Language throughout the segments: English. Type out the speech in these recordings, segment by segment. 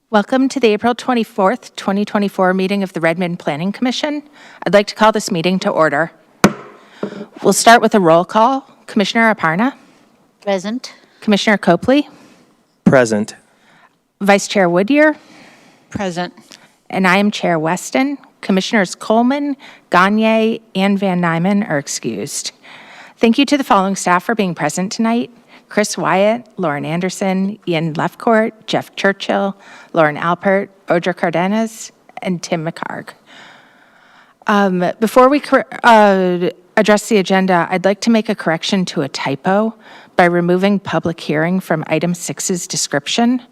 Welcome to the April 24th, 2024 meeting of the Redmond Planning Commission. I'd like to call this meeting to order. We'll start with a roll call. Commissioner Aparna. Present. Commissioner Copley. Present. Vice Chair Woodyear. Present. And I am Chair Weston. Commissioners Coleman, Gagne, and Van Nyman are excused. Thank you to the following staff for being present tonight: Chris Wyatt, Lauren Anderson, Ian Lefcourt, Jeff Churchill, Lauren Alpert, Audra Cardenas, and Tim McHarg. Before we address the agenda, I'd like to make a correction to a typo by removing public hearing from item 6's description.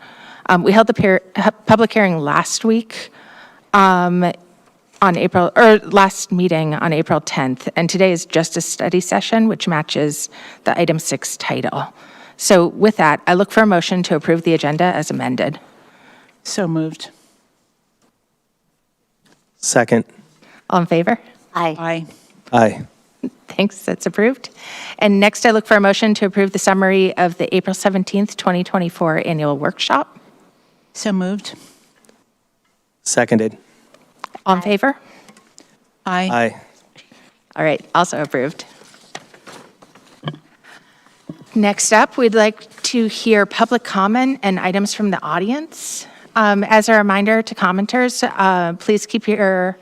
We held the public hearing last week last meeting on April 10th, and today is just a study session, which matches the item 6 title. So with that, I look for a motion to approve the agenda as amended. So moved. Second. All in favor? Aye. Aye. Thanks, that's approved. And next, I look for a motion to approve the summary of the April 17th, 2024 annual workshop. So moved. Seconded. All in favor? Aye. Aye. All right, also approved. Next up, we'd like to hear public comment and items from the audience. As a reminder to commenters, please keep your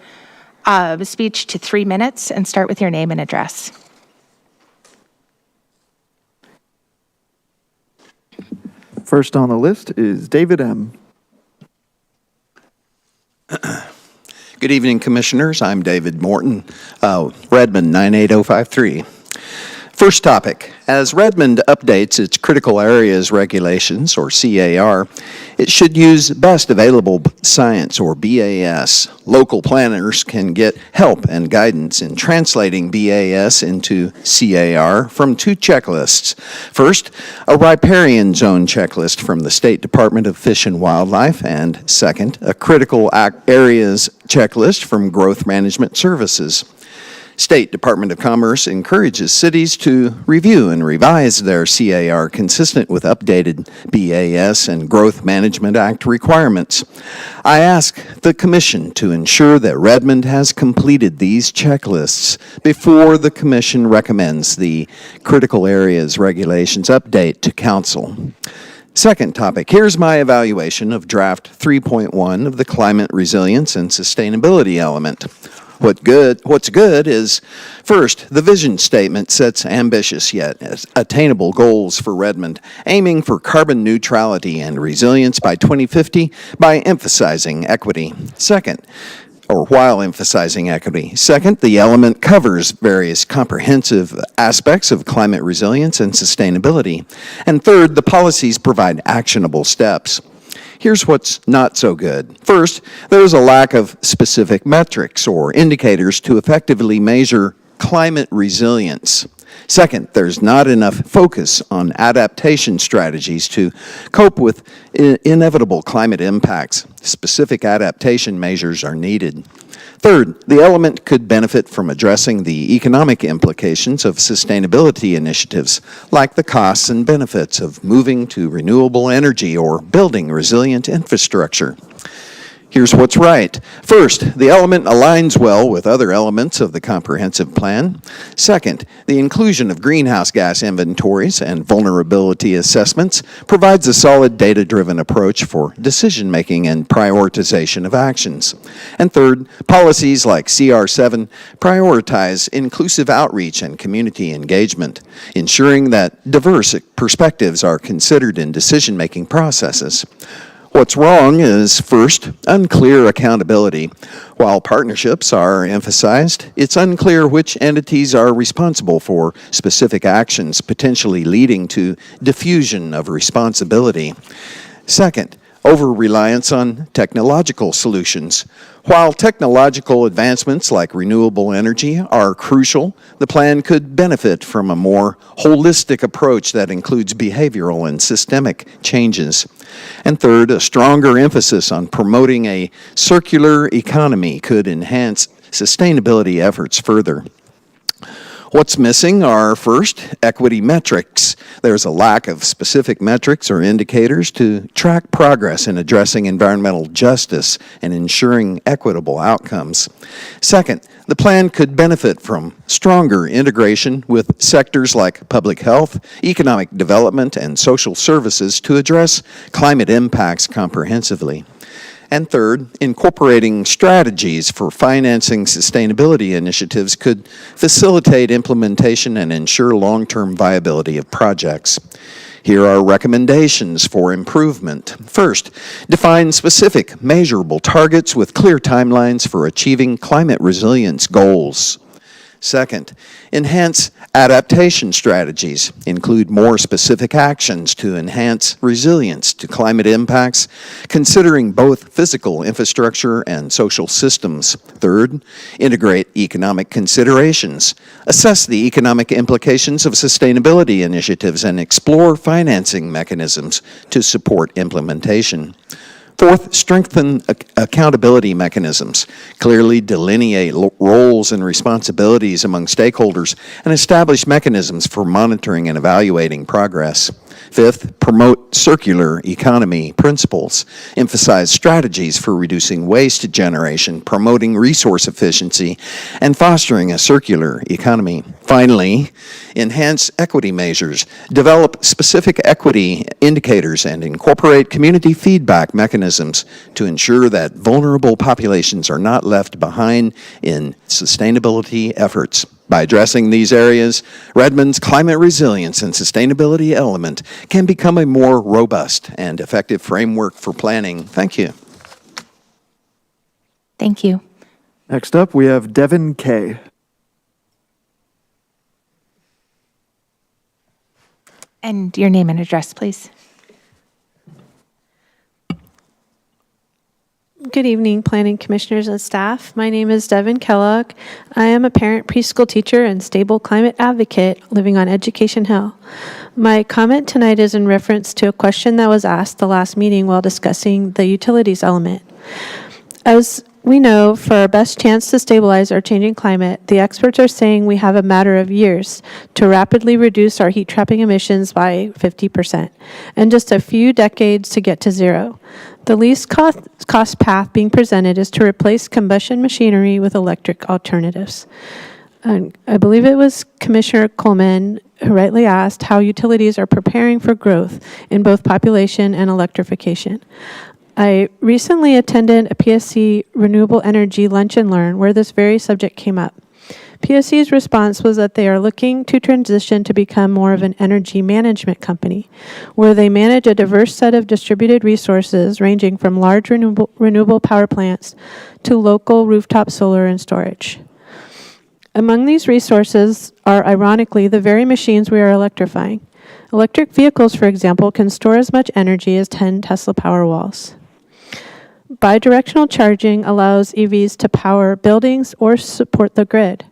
speech to 3 minutes and start with your name and address. First on the list is David M. Good evening, Commissioners. I'm David Morton, Redmond 98053. First topic. As Redmond updates its critical areas regulations, or CAR, it should use best available science, or BAS. Local planners can get help and guidance in translating BAS into CAR from 2 checklists. First, a riparian zone checklist from the State Department of Fish and Wildlife, and second, a critical areas checklist from Growth Management Services. State Department of Commerce encourages cities to review and revise their CAR consistent with updated BAS and Growth Management Act requirements. I ask the Commission to ensure that Redmond has completed these checklists before the Commission recommends the Critical Areas Regulations update to Council. Second topic, here's my evaluation of Draft 3.1 of the Climate Resilience and Sustainability element. What's good is, first, the vision statement sets ambitious yet attainable goals for Redmond, aiming for carbon neutrality and resilience by 2050 by emphasizing equity. While emphasizing equity. Second, the element covers various comprehensive aspects of climate resilience and sustainability. And third, the policies provide actionable steps. Here's what's not so good. First, there's a lack of specific metrics or indicators to effectively measure climate resilience. Second, there's not enough focus on adaptation strategies to cope with inevitable climate impacts. Specific adaptation measures are needed. Third, the element could benefit from addressing the economic implications of sustainability initiatives, like the costs and benefits of moving to renewable energy or building resilient infrastructure. Here's what's right. First, the element aligns well with other elements of the comprehensive plan. Second, the inclusion of greenhouse gas inventories and vulnerability assessments provides a solid data-driven approach for decision-making and prioritization of actions. And third, policies like CR7 prioritize inclusive outreach and community engagement, ensuring that diverse perspectives are considered in decision-making processes. What's wrong is, first, unclear accountability. While partnerships are emphasized, it's unclear which entities are responsible for specific actions, potentially leading to diffusion of responsibility. Second, over-reliance on technological solutions. While technological advancements like renewable energy are crucial, the plan could benefit from a more holistic approach that includes behavioral and systemic changes. And third, a stronger emphasis on promoting a circular economy could enhance sustainability efforts further. What's missing are, first, equity metrics. There's a lack of specific metrics or indicators to track progress in addressing environmental justice and ensuring equitable outcomes. Second, the plan could benefit from stronger integration with sectors like public health, economic development, and social services to address climate impacts comprehensively. And third, incorporating strategies for financing sustainability initiatives could facilitate implementation and ensure long-term viability of projects. Here are recommendations for improvement. First, define specific, measurable targets with clear timelines for achieving climate resilience goals. Second, enhance adaptation strategies, include more specific actions to enhance resilience to climate impacts, considering both physical infrastructure and social systems. Third, integrate economic considerations, assess the economic implications of sustainability initiatives, and explore financing mechanisms to support implementation. Fourth, strengthen accountability mechanisms, clearly delineate roles and responsibilities among stakeholders, and establish mechanisms for monitoring and evaluating progress. Fifth, promote circular economy principles, emphasize strategies for reducing waste generation, promoting resource efficiency, and fostering a circular economy. Finally, enhance equity measures, develop specific equity indicators, and incorporate community feedback mechanisms to ensure that vulnerable populations are not left behind in sustainability efforts. By addressing these areas, Redmond's climate resilience and sustainability element can become a more robust and effective framework for planning. Thank you. Thank you. Next up, we have Devin Kay. And your name and address, please. Good evening, Planning Commissioners and staff. My name is Devin Kellogg. I am a parent preschool teacher and stable climate advocate living on Education Hill. My comment tonight is in reference to a question that was asked the last meeting while discussing the utilities element. As we know, for our best chance to stabilize our changing climate, the experts are saying we have a matter of years to rapidly reduce our heat trapping emissions by 50%, and just a few decades to get to zero. The least cost path being presented is to replace combustion machinery with electric alternatives. And I believe it was Commissioner Coleman who rightly asked how utilities are preparing for growth in both population and electrification. I recently attended a PSC Renewable Energy Lunch and Learn where this very subject came up. PSC's response was that they are looking to transition to become more of an energy management company, where they manage a diverse set of distributed resources ranging from large renewable power plants to local rooftop solar and storage. Among these resources are, ironically, the very machines we are electrifying. Electric vehicles, for example, can store as much energy as 10 Tesla Powerwalls. Bidirectional charging allows EVs to power buildings or support the grid.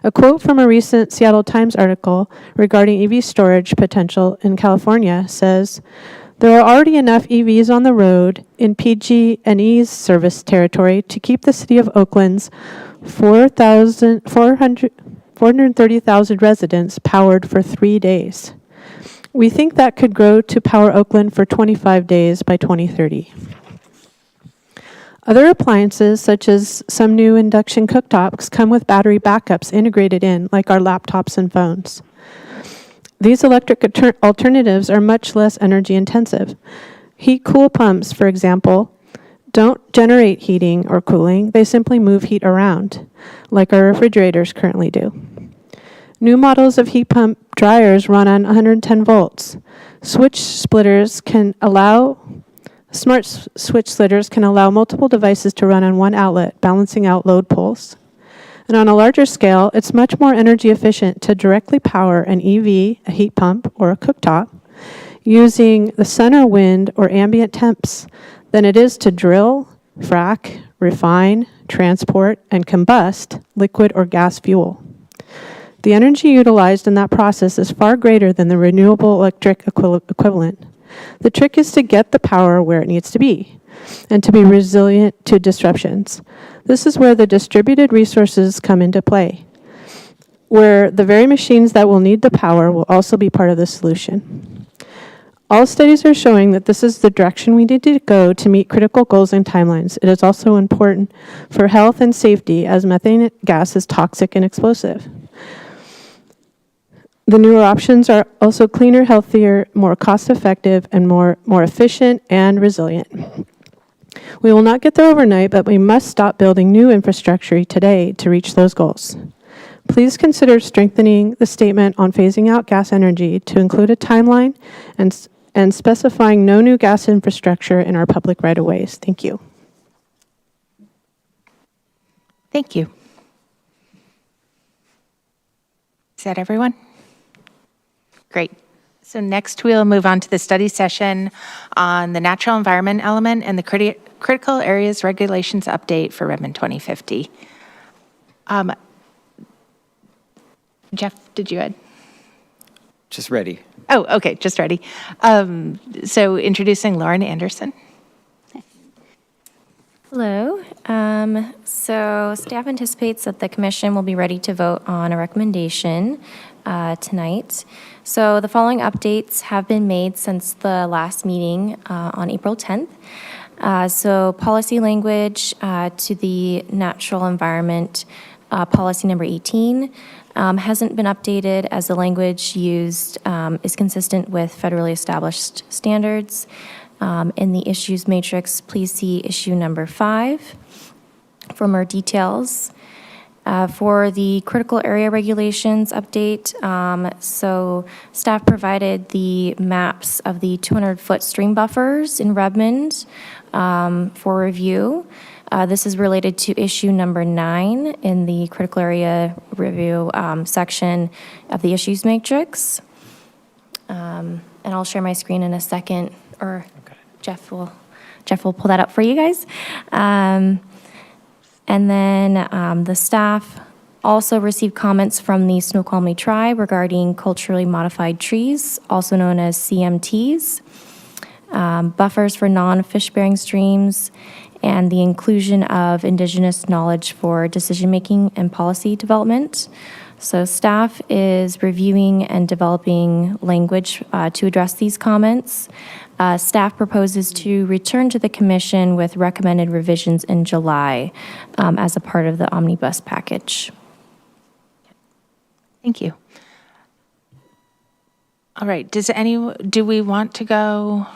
A quote from a recent Seattle Times article regarding EV storage potential in California says, "There are already enough EVs on the road in PG&E's service territory to keep the city of Oakland's 430,000 residents powered for 3 days. We think that could grow to power Oakland for 25 days by 2030. Other appliances, such as some new induction cooktops, come with battery backups integrated in, like our laptops and phones. These electric alternatives are much less energy intensive. Heat-cool pumps, for example, don't generate heating or cooling. They simply move heat around, like our refrigerators currently do. New models of heat pump dryers run on 110 volts. Smart switch splitters can allow multiple devices to run on one outlet, balancing out load pulls. And on a larger scale, it's much more energy efficient to directly power an EV, a heat pump, or a cooktop using the sun or wind or ambient temps than it is to drill, frack, refine, transport, and combust liquid or gas fuel. The energy utilized in that process is far greater than the renewable electric equivalent. The trick is to get the power where it needs to be and to be resilient to disruptions. This is where the distributed resources come into play. where the very machines that will need the power will also be part of the solution. All studies are showing that this is the direction we need to go to meet critical goals and timelines. It is also important for health and safety as methane gas is toxic and explosive. The newer options are also cleaner, healthier, more cost-effective, and more efficient and resilient. We will not get there overnight, but we must stop building new infrastructure today to reach those goals. Please consider strengthening the statement on phasing out gas energy to include a timeline and specifying no new gas infrastructure in our public right-of-ways. Thank you. Thank you. Is that everyone? Great. So next we'll move on to the study session on the natural environment element and the critical areas regulations update for Redmond 2050. Jeff, did you add? Just ready. Oh, okay, just ready. So introducing Lauren Anderson. Hello. So staff anticipates that the commission will be ready to vote on a recommendation tonight. So the following updates have been made since the last meeting on April 10th. So policy language to the natural environment policy number 18 hasn't been updated as the language used is consistent with federally established standards. In the issues matrix, please see issue number 5 for more details. For the critical area regulations update, so staff provided the maps of the 200-foot stream buffers in Redmond for review. This is related to issue number 9 in the critical area review section of the issues matrix. And I'll share my screen in a second, or okay. Jeff will pull that up for you guys. And then the staff also received comments from the Snoqualmie tribe regarding culturally modified trees, also known as CMTs, buffers for non-fish-bearing streams, and the inclusion of indigenous knowledge for decision-making and policy development. So staff is reviewing and developing language to address these comments. Staff proposes to return to the commission with recommended revisions in July as a part of the omnibus package. Thank you. All right, do we want to go?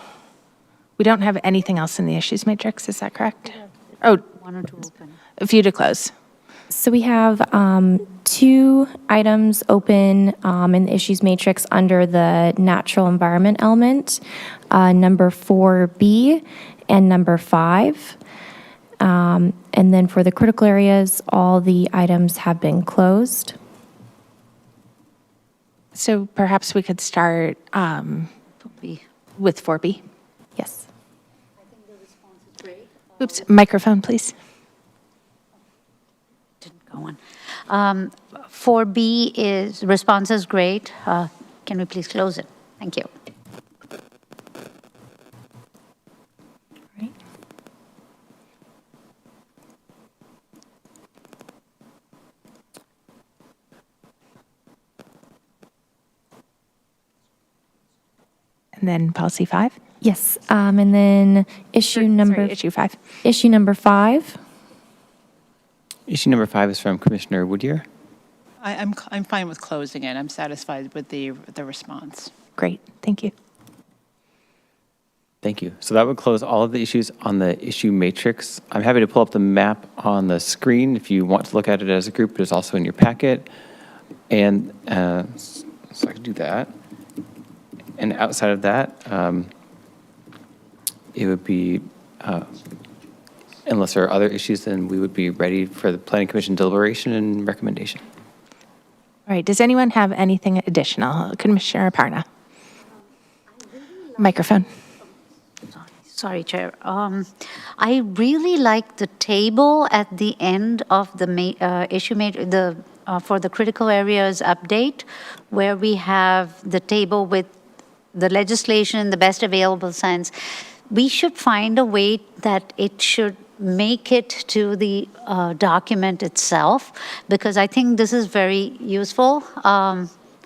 We don't have anything else in the issues matrix, is that correct? Oh, one or two open. A few to close. So we have 2 items open in the issues matrix under the natural environment element, number 4B and number 5. And then for the critical areas, all the items have been closed. So perhaps we could start with 4B. Yes. I think the response is great. Oops, microphone, please. Didn't go on. 4B is, response is great. Can we please close it? Thank you. Right. And then policy 5? Yes, and then issue number issue 5. Issue number 5. Issue number 5 is from Commissioner Woodyear. I'm fine with closing it. I'm satisfied with the response. Great, thank you. Thank you. So that would close all of the issues on the issue matrix. I'm happy to pull up the map on the screen if you want to look at it as a group. It is also in your packet. And so I can do that. And outside of that, it would be, unless there are other issues, then we would be ready for the Planning Commission deliberation and recommendation. All right, does anyone have anything additional? Commissioner Aparna. Microphone. Sorry, Chair. I really like the table at the end of the for the critical areas update, where we have the table with the legislation, the best available science. we should find a way that it should make it to the document itself, because I think this is very useful.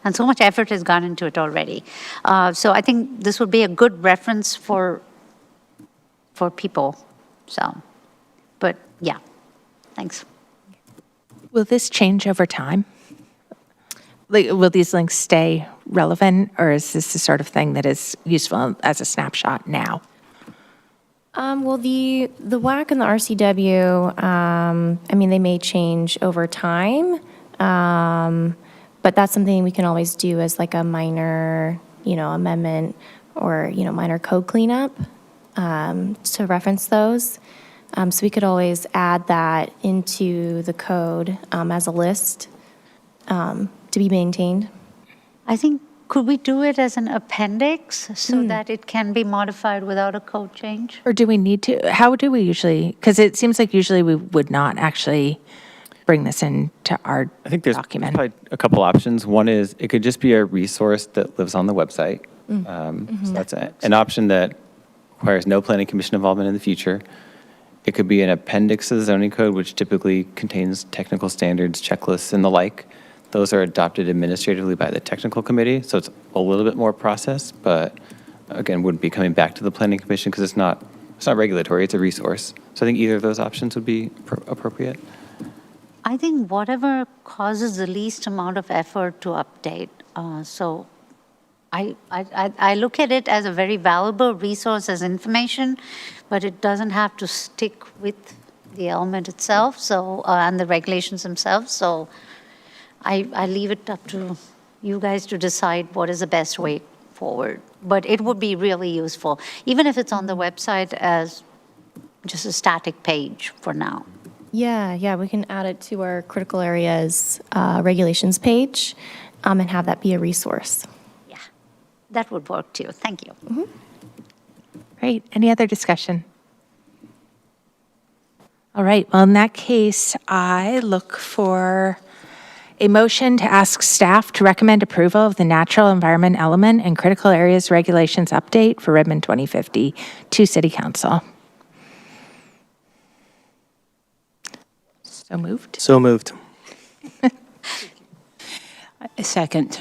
And so much effort has gone into it already. So I think this would be a good reference for people. So, but yeah, thanks. Will this change over time? Like, will these links stay relevant, or is this the sort of thing that is useful as a snapshot now? Well, the WAC and the RCW, I mean, they may change over time, but that's something we can always do as like a minor, amendment or, minor code cleanup to reference those. So we could always add that into the code as a list to be maintained. I think, could we do it as an appendix so that it can be modified without a code change? Or do we need to? How do we usually? Because it seems like usually we would not actually bring this into our I think there's document. probably a couple options. One is it could just be a resource that lives on the website. So that's an option that requires no planning commission involvement in the future. It could be an appendix to the zoning code, which typically contains technical standards, checklists, and the like. Those are adopted administratively by the technical committee, so it's a little bit more process, but again, wouldn't be coming back to the planning commission because it's not regulatory, it's a resource. So I think either of those options would be appropriate. I think whatever causes the least amount of effort to update. So I look at it as a very valuable resource as information, but it doesn't have to stick with the element itself, so and the regulations themselves. So I leave it up to you guys to decide what is the best way forward. But it would be really useful, even if it's on the website as just a static page for now. Yeah, we can add it to our critical areas regulations page and have that be a resource. Yeah, that would work too. Thank you. Great. Any other discussion? All right. Well, in that case, I look for a motion to ask staff to recommend approval of the natural environment element and critical areas regulations update for Redmond 2050 to City Council. So moved. So moved. A second.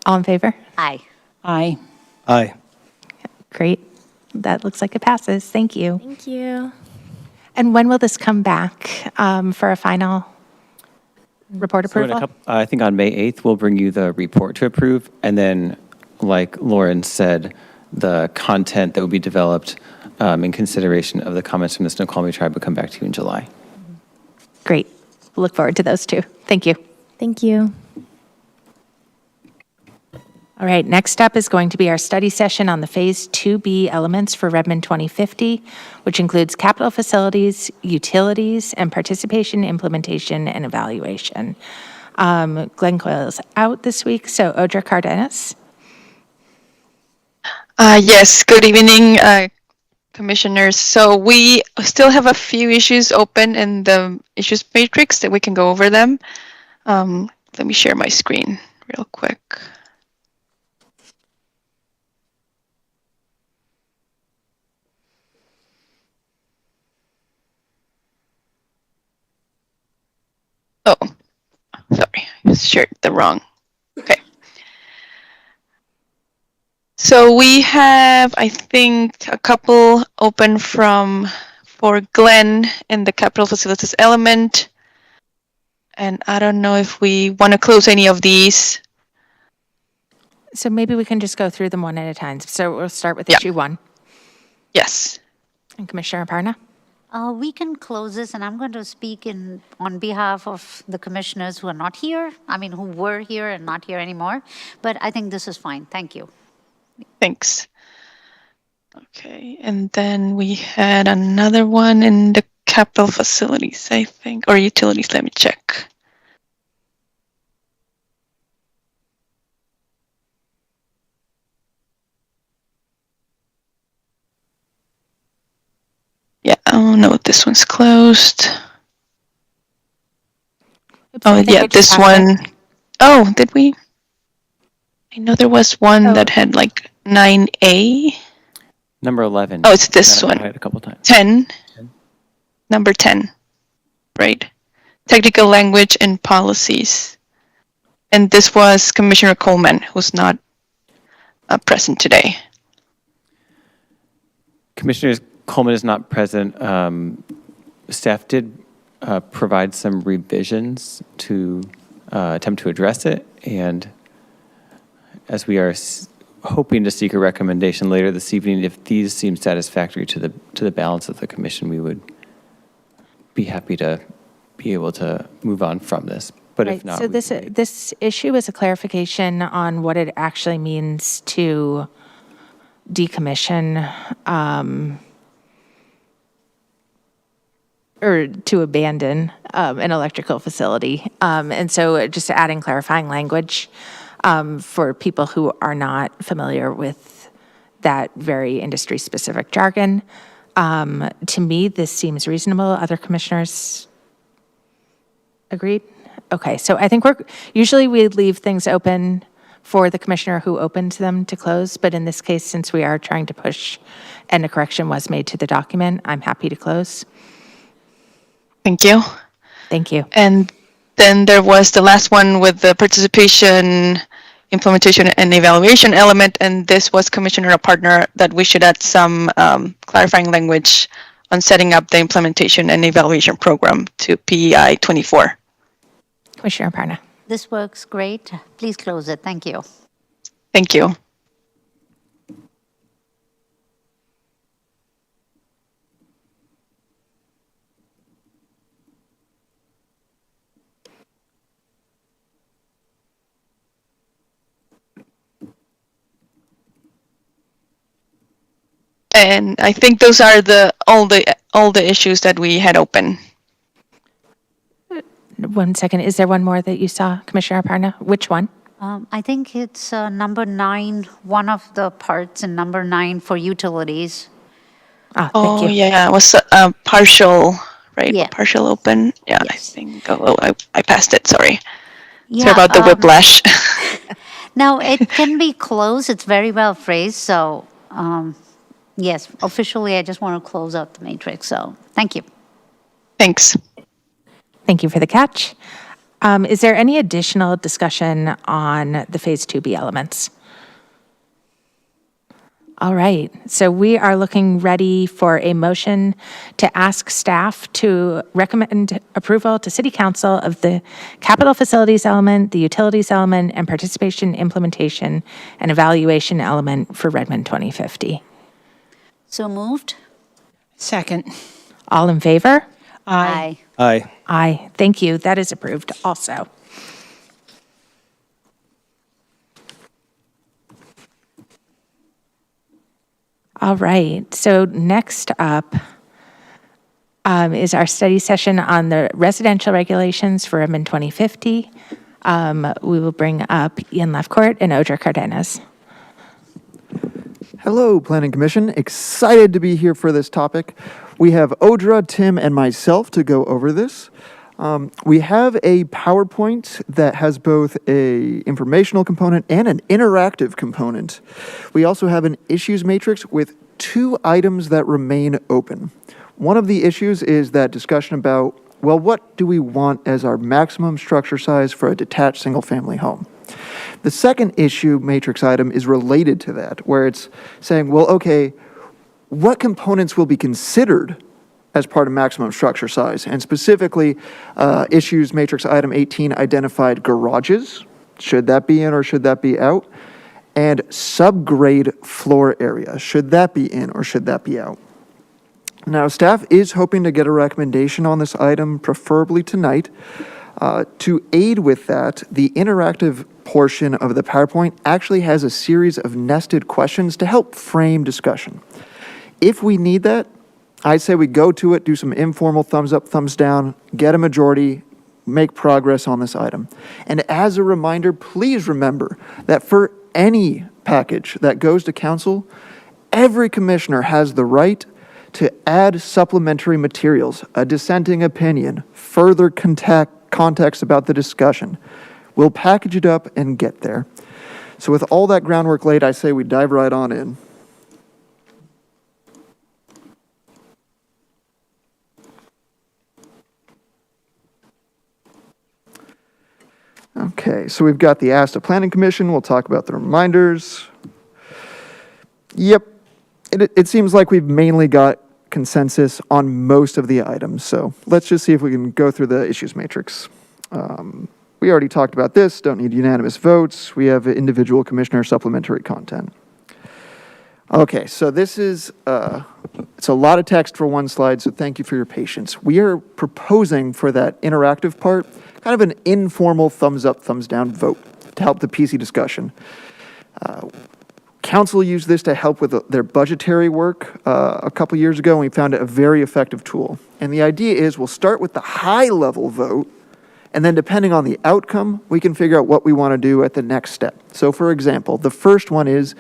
All in favor? Aye. Aye. Aye. Great. That looks like it passes. Thank you. Thank you. And when will this come back for a final report So in approval? I think on May 8th, we'll bring you the report to approve. And then, like Lauren said, the content that will be developed in consideration of the comments from the Snoqualmie tribe will come back to you in July. Great. Look forward to those too. Thank you. Thank you. All right, next up is going to be our study session on the Phase 2B elements for Redmond 2050, which includes capital facilities, utilities, and participation, implementation, and evaluation. Glenn Coyle is out this week, so Audra Cardenas. Yes, good evening, commissioners. So we still have a few issues open in the issues matrix that we can go over them. Let me share my screen real quick. Oh, sorry, I shared the wrong. Okay. So we have, I think, a couple open for Glenn in the capital facilities element. And I don't know if we want to close any of these. So maybe we can just go through them one at a time. So we'll start with Yeah. issue 1. Yes. And Commissioner Aparna? We can close this, and I'm going to speak on behalf of the commissioners who are not here. I mean, who were here and not here anymore. But I think this is fine. Thank you. Thanks. Okay, and then we had another one in the capital facilities, I think, or utilities. Let me check. Yeah, oh no, this one's closed. Oops, I Oh, think yeah, I just this passed one. it. Oh, did we? I know there was one Oh. that had like 9A. Number 11. Oh, it's this I one. had a couple times. 10. Number 10. Right. Technical language and policies. And this was Commissioner Coleman, who's not present today. Commissioner Coleman is not present. Staff did provide some revisions to attempt to address it, and as we are hoping to seek a recommendation later this evening, if these seem satisfactory to the balance of the commission, we would be happy to be able to move on from this. But if Right, not, so we can wait. this issue is a clarification on what it actually means to decommission or to abandon an electrical facility. And so just adding clarifying language for people who are not familiar with that very industry-specific jargon. To me, this seems reasonable. Other commissioners agreed? Okay, so I think usually we leave things open for the commissioner who opened them to close, but in this case, since we are trying to push and a correction was made to the document, I'm happy to close. Thank you. Thank you. And then there was the last one with the participation, implementation, and evaluation element. And this was Commissioner a partner that we should add some clarifying language on setting up the implementation and evaluation program to PEI 24. Commissioner Parna. This works great. Please close it. Thank you. Thank you. And I think those are all the issues that we had open. 1 second, is there one more that you saw, Commissioner Parna? Which one? I think it's number 9, one of the parts in number 9 for utilities. Thank Oh, you. yeah, it was partial, right? Yeah. Partial open. Yeah, Yes. I think. I passed it. Sorry. Yeah, Sorry about the whiplash. No, it can be closed. It's very well phrased. So, yes, officially, I just want to close out the matrix. So, thank you. Thanks. Thank you for the catch. Is there any additional discussion on the Phase 2B elements? All right, so we are looking ready for a motion to ask staff to recommend approval to City Council of the capital facilities element, the utilities element, and participation, implementation, and evaluation element for Redmond 2050. So moved? Second. All in favor? Aye. Aye. Aye, thank you. That is approved also. All right, so next up is our study session on the residential regulations for Redmond 2050. We will bring up Ian Lefcourt and Audra Cardenas. Hello, Planning Commission. Excited to be here for this topic. We have Audra, Tim, and myself to go over this. We have a PowerPoint that has both a informational component and an interactive component. We also have an issues matrix with 2 items that remain open. One of the issues is that discussion about, well, what do we want as our maximum structure size for a detached single-family home? The second issue matrix item is related to that, where it's saying, well, okay, what components will be considered as part of maximum structure size? And specifically, issues matrix item 18 identified garages. Should that be in or should that be out? And subgrade floor area. Should that be in or should that be out? Now, staff is hoping to get a recommendation on this item, preferably tonight. To aid with that, the interactive portion of the PowerPoint actually has a series of nested questions to help frame discussion. If we need that, I'd say we go to it, do some informal thumbs up, thumbs down, get a majority, make progress on this item. And as a reminder, please remember that for any package that goes to council, every commissioner has the right to add supplementary materials, a dissenting opinion, further context about the discussion. We'll package it up and get there. So with all that groundwork laid, I say we dive right on in. Okay, so we've got the ASTA Planning Commission. We'll talk about the reminders. Yep, it seems like we've mainly got consensus on most of the items. So let's just see if we can go through the issues matrix. We already talked about this, don't need unanimous votes. We have individual commissioner supplementary content. Okay, so this is, it's a lot of text for one slide, so thank you for your patience. We are proposing for that interactive part, kind of an informal thumbs up, thumbs down vote to help the PC discussion. Council used this to help with their budgetary work a couple years ago, and we found it a very effective tool. And the idea is we'll start with the high level vote, and then depending on the outcome, we can figure out what we want to do at the next step. So for example, the first one is,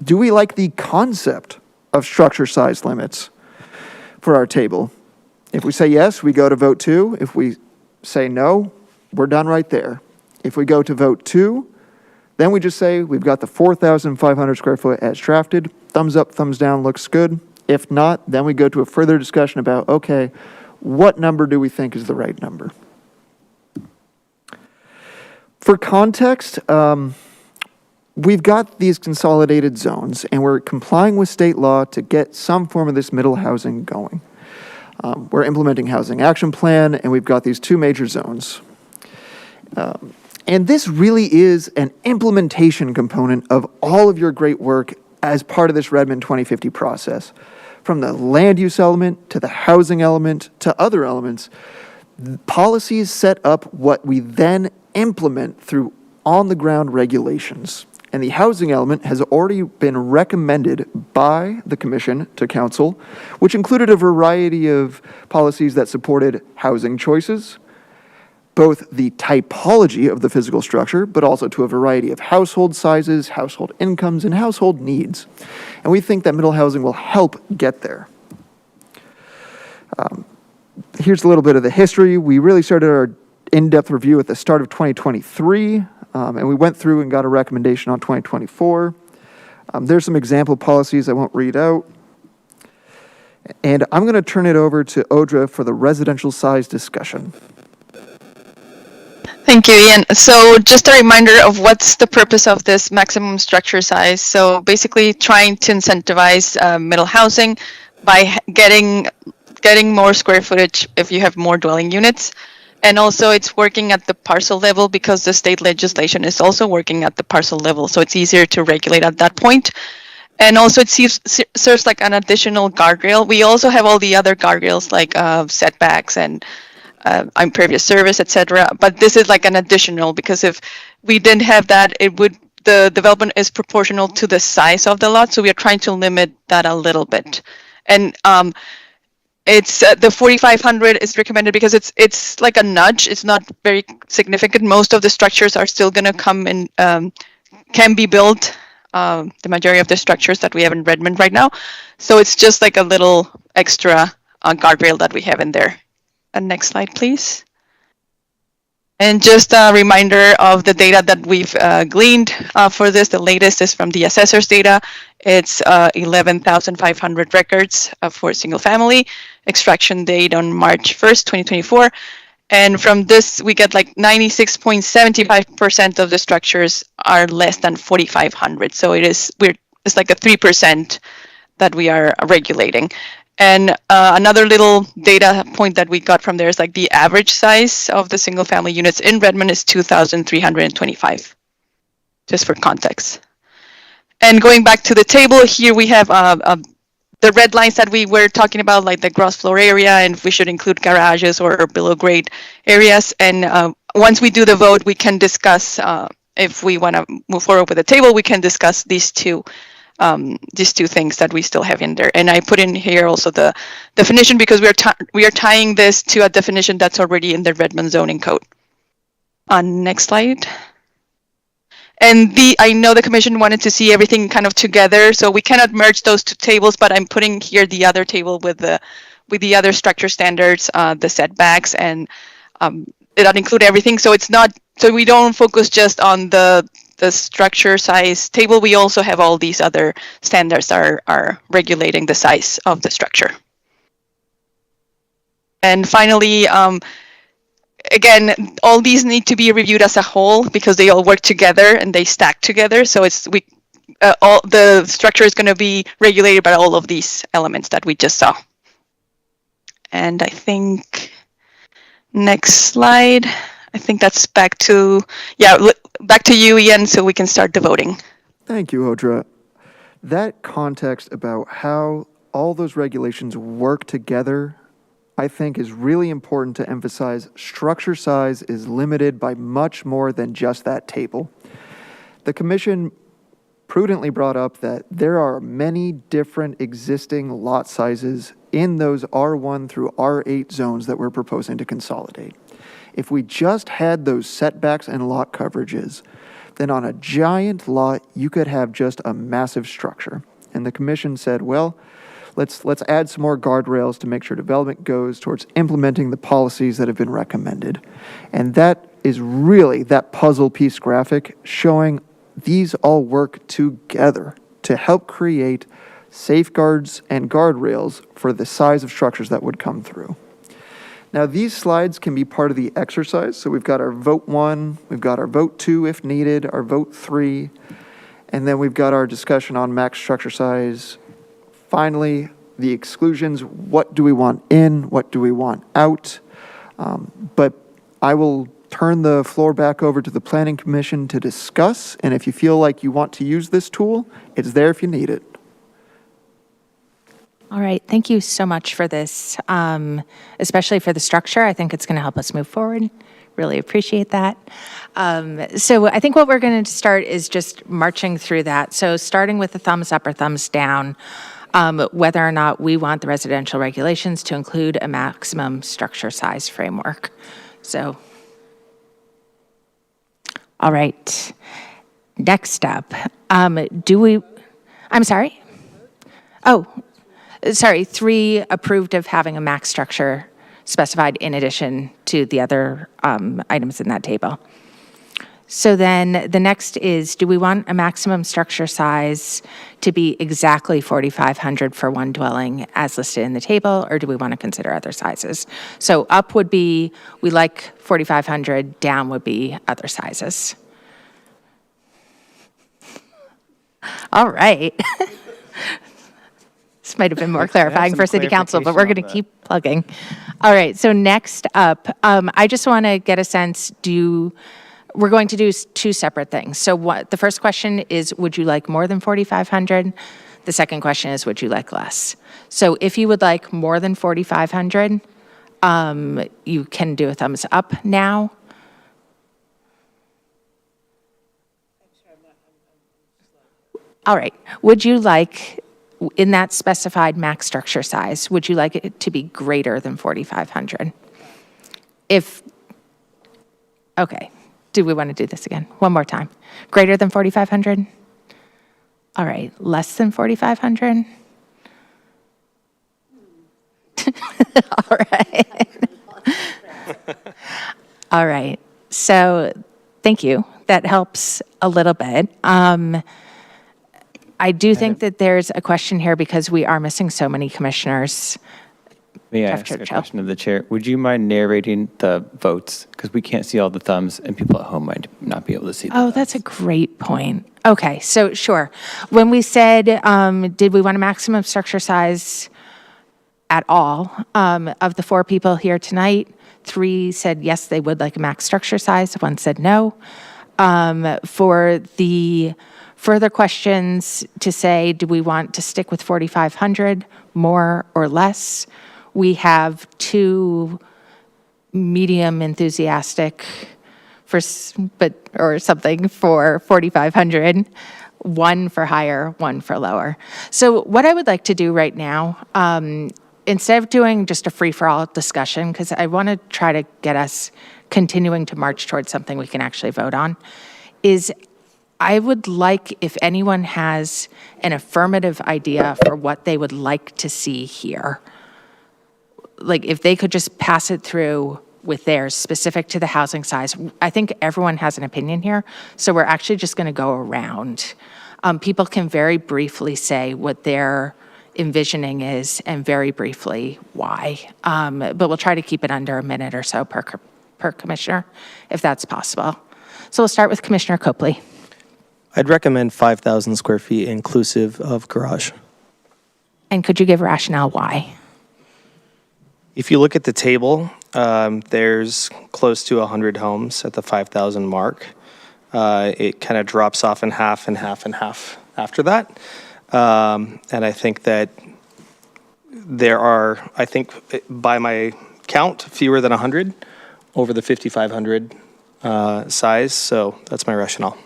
do we like the concept of structure size limits for our table? If we say yes, we go to vote 2. If we say no, we're done right there. If we go to vote 2, then we just say we've got the 4,500 square foot as drafted. Thumbs up, thumbs down, looks good. If not, then we go to a further discussion about, okay, what number do we think is the right number? For context, we've got these consolidated zones, and we're complying with state law to get some form of this middle housing going. We're implementing housing action plan, and we've got these 2 major zones. And this really is an implementation component of all of your great work as part of this Redmond 2050 process. From the land use element to the housing element to other elements, policies set up what we then implement through on-the-ground regulations. And the housing element has already been recommended by the Commission to Council, which included a variety of policies that supported housing choices, both the typology of the physical structure, but also to a variety of household sizes, household incomes, and household needs. And we think that middle housing will help get there. Here's a little bit of the history. We really started our in-depth review at the start of 2023, and we went through and got a recommendation on 2024. There's some example policies I won't read out. And I'm going to turn it over to Audra for the residential size discussion. Thank you, Ian. So just a reminder of what's the purpose of this maximum structure size. So basically trying to incentivize middle housing by getting more square footage if you have more dwelling units. And also it's working at the parcel level because the state legislation is also working at the parcel level. So it's easier to regulate at that point. And also it serves like an additional guardrail. We also have all the other guardrails like setbacks and impervious service, etc. But this is like an additional, because if we didn't have that, the development is proportional to the size of the lot. So we are trying to limit that a little bit. And it's the 4,500 is recommended because it's like a nudge. It's not very significant. Most of the structures are still going to come in, can be built. The majority of the structures that we have in Redmond right now. So it's just like a little extra guardrail that we have in there. Next slide, please. And just a reminder of the data that we've gleaned for this. The latest is from the assessor's data. It's 11,500 records for single family. Extraction date on March 1st, 2024. And from this, we get like 96.75% of the structures are less than 4,500. So it's like a 3% that we are regulating. And another little data point that we got from there is like the average size of the single family units in Redmond is 2,325, just for context. And going back to the table here, we have the red lines that we were talking about, like the gross floor area, and if we should include garages or below grade areas. And once we do the vote, we can discuss, if we want to move forward with the table, we can discuss these two things that we still have in there. And I put in here also the definition because we are tying this to a definition that's already in the Redmond zoning code. Next slide. And I know the commission wanted to see everything kind of together, so we cannot merge those two tables, but I'm putting here the other table with the other structure standards, the setbacks, and that include everything. So it's not, so we don't focus just on the structure size table. We also have all these other standards that are regulating the size of the structure. And finally, again, all these need to be reviewed as a whole because they all work together and they stack together. So all the structure is going to be regulated by all of these elements that we just saw. And I think next slide. I think that's back to you, Ian, so we can start the voting. Thank you, Audra. That context about how all those regulations work together, I think, is really important to emphasize. Structure size is limited by much more than just that table. The Commission prudently brought up that there are many different existing lot sizes in those R1 through R8 zones that we're proposing to consolidate. If we just had those setbacks and lot coverages, then on a giant lot, you could have just a massive structure. And the Commission said, well, let's add some more guardrails to make sure development goes towards implementing the policies that have been recommended. And that is really that puzzle piece graphic showing these all work together to help create safeguards and guardrails for the size of structures that would come through. Now, these slides can be part of the exercise. So we've got our vote 1, we've got our vote 2 if needed, our vote 3, and then we've got our discussion on max structure size. Finally, the exclusions, what do we want in, what do we want out? But I will turn the floor back over to the Planning Commission to discuss, and if you feel like you want to use this tool, it's there if you need it. All right, thank you so much for this, especially for the structure. I think it's going to help us move forward. Really appreciate that. So I think what we're going to start is just marching through that. So starting with the thumbs up or thumbs down, whether or not we want the residential regulations to include a maximum structure size framework. So, all right, next up, I'm sorry? Oh, sorry, 3 approved of having a max structure specified in addition to the other items in that table. So then the next is, do we want a maximum structure size to be exactly 4,500 for one dwelling as listed in the table, or do we want to consider other sizes? So up would be, we like 4,500, down would be other sizes. All right. This might have been more clarifying for City Council, but we're going to keep plugging. All right, so next up, I just want to get a sense, we're going to do 2 separate things. So the first question is, would you like more than 4,500? The second question is, would you like less? So if you would like more than 4,500, you can do a thumbs up now. All right, would you like, in that specified max structure size, would you like it to be greater than 4,500? Okay, do we want to do this again? One more time. Greater than 4,500? All right, less than 4,500? All right. All right, so thank you. That helps a little bit. I do think that there's a question here because we are missing so many commissioners. May I Jeff ask a Churchill. question of the chair? Would you mind narrating the votes? Because we can't see all the thumbs, and people at home might not be able to see the thumbs. That's a great point. Okay, so sure. When we said, did we want a maximum structure size at all, of the 4 people here tonight, 3 said yes, they would like a max structure size. 1 said no. For the further questions to say, do we want to stick with 4,500, more or less? We have 2 medium enthusiastic or something for 4,500, 1 for higher, 1 for lower. So what I would like to do right now, instead of doing just a free-for-all discussion, because I want to try to get us continuing to march towards something we can actually vote on, is I would like, if anyone has an affirmative idea for what they would like to see here, like if they could just pass it through with theirs specific to the housing size. I think everyone has an opinion here, so we're actually just going to go around. People can very briefly say what their envisioning is and very briefly why, but we'll try to keep it under a minute or so per per commissioner, if that's possible. So we'll start with Commissioner Copley. I'd recommend 5,000 square feet inclusive of garage. And could you give rationale why? If you look at the table, there's close to 100 homes at the 5,000 mark. It kind of drops off in half and half and half after that. And I think that there are, I think by my count, fewer than 100 over the 5,500 size. So that's my rationale.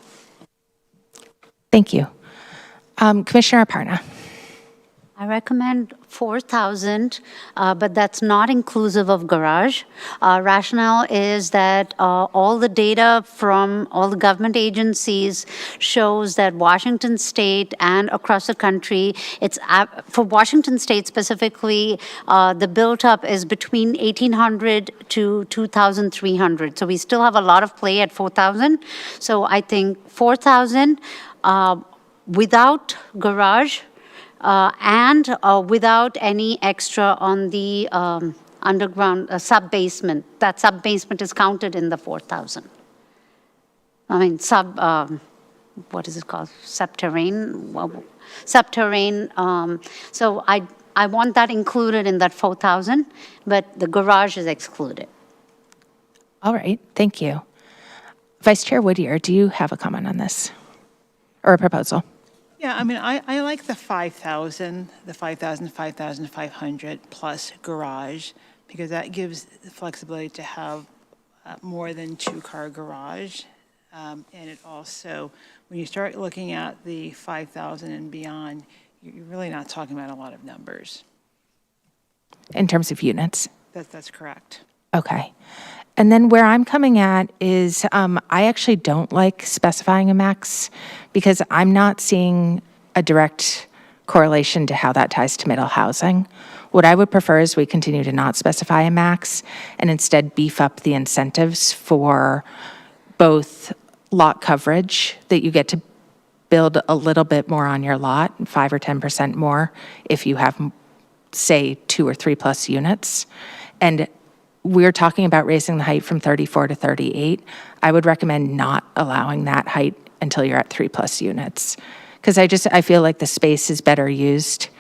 Thank you. Commissioner Aparna. I recommend 4,000, but that's not inclusive of garage. Rationale is that all the data from all the government agencies shows that Washington State and across the country, it's for Washington State specifically, the built up is between 1,800 to 2,300. So we still have a lot of play at 4,000. So I think 4,000 without garage. And without any extra on the underground sub-basement. That sub-basement is counted in the 4,000. I mean, what is it called? Subterranean? Well, subterranean. So I want that included in that 4,000, but the garage is excluded. All right, thank you. Vice Chair Whittier, do you have a comment on this or a proposal? Yeah, I mean, I like the 5,000, 5,500 plus garage, because that gives the flexibility to have more than 2-car garage. And it also, when you start looking at the 5,000 and beyond, you're really not talking about a lot of numbers. In terms of units? That's correct. Okay. And then where I'm coming at is I actually don't like specifying a max because I'm not seeing a direct correlation to how that ties to middle housing. What I would prefer is we continue to not specify a max and instead beef up the incentives for both lot coverage, that you get to build a little bit more on your lot, 5 or 10% more if you have, say, 2 or 3 plus units. And we're talking about raising the height from 34 to 38. I would recommend not allowing that height until you're at 3 plus units. Because I feel like the space is better used.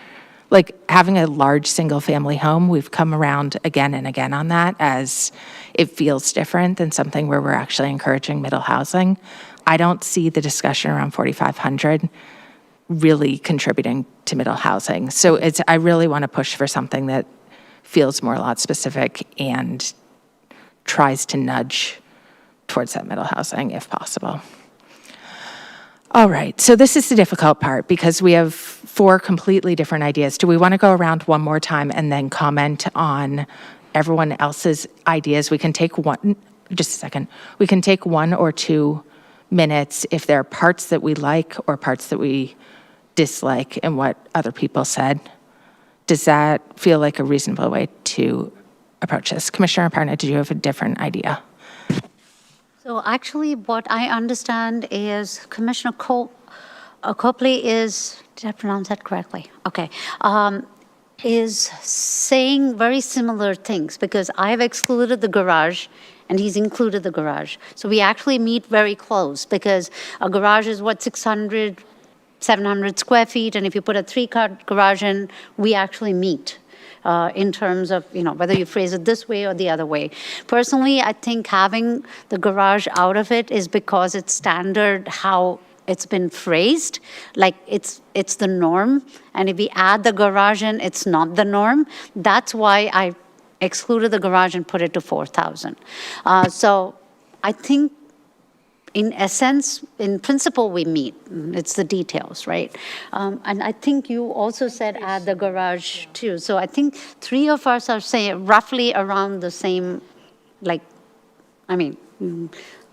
Like having a large single family home, we've come around again and again on that as it feels different than something where we're actually encouraging middle housing. I don't see the discussion around 4,500 really contributing to middle housing. So I really want to push for something that feels more lot specific and tries to nudge towards that middle housing if possible. All right, so this is the difficult part because we have 4 completely different ideas. Do we want to go around one more time and then comment on everyone else's ideas? We can take just a second. We can take 1 or 2 minutes if there are parts that we like or parts that we dislike in what other people said. Does that feel like a reasonable way to approach this? Commissioner Aparna, did you have a different idea? So actually, what I understand is Commissioner Copley is, did I pronounce that correctly? Okay. Is saying very similar things because I've excluded the garage and he's included the garage. So we actually meet very close because a garage is what, 600, 700 square feet. And if you put a 3-car garage in, we actually meet. In terms of, whether you phrase it this way or the other way. Personally, I think having the garage out of it is because it's standard how it's been phrased, like it's the norm. And if we add the garage in, it's not the norm. That's why I excluded the garage and put it to 4,000. So I think in essence, in principle, we meet. It's the details, right? And I think you also said add the garage too. So I think 3 of us are saying roughly around the same,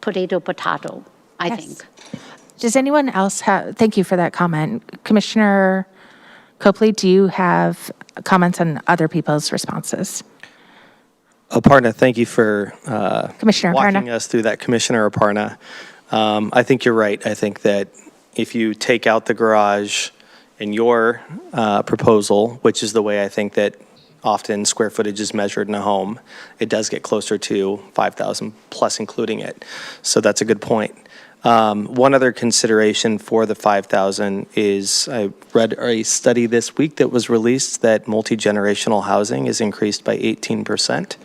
potato, I think. Does anyone else have, thank you for that comment. Commissioner Copley, do you have comments on other people's responses? Aparna, thank you for Commissioner walking Aparna. us through that, Commissioner Aparna. I think you're right. I think that if you take out the garage in your proposal, which is the way I think that often square footage is measured in a home, it does get closer to 5,000 plus including it. So that's a good point. One other consideration for the 5,000 is I read a study this week that was released that multi-generational housing is increased by 18%.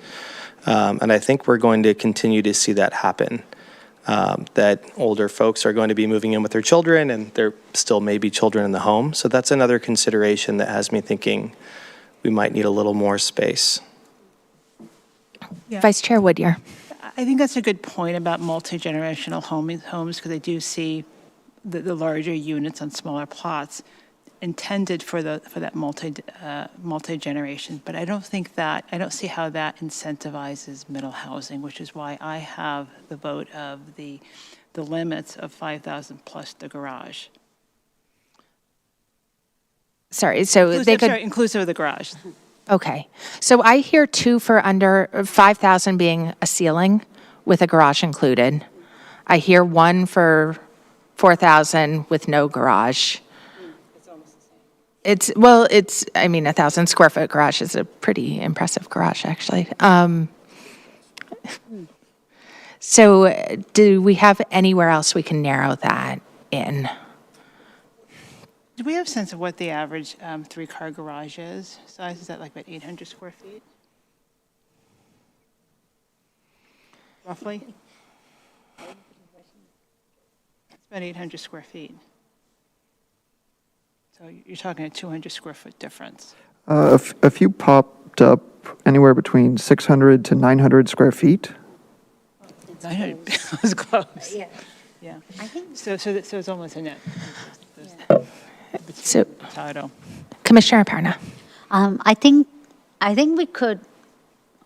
And I think we're going to continue to see that happen. That older folks are going to be moving in with their children, and there still may be children in the home. So that's another consideration that has me thinking we might need a little more space. Yeah. Vice Chair Woodyer. I think that's a good point about multi-generational homes, because I do see the larger units on smaller plots intended for that multi-generation. But I don't see how that incentivizes middle housing, which is why I have the vote of the limits of 5,000 plus the garage. Sorry, so they could. Sorry, inclusive of the garage. Okay. So I hear 2 for under 5,000 being a ceiling with a garage included. I hear 1 for 4,000 with no garage. It's, well, it's, I mean, 1,000 square foot garage is a pretty impressive garage, actually. So do we have anywhere else we can narrow that in? Do we have a sense of what the average 3-car garage is? Size, is that like about 800 square feet? Roughly? It's about 800 square feet. So you're talking a 200 square foot difference. A few popped up anywhere between 600 to 900 square feet. 900, that was close. Yeah. Yeah. I think So it's almost a net. So Title. Commissioner Aparna. I think we could,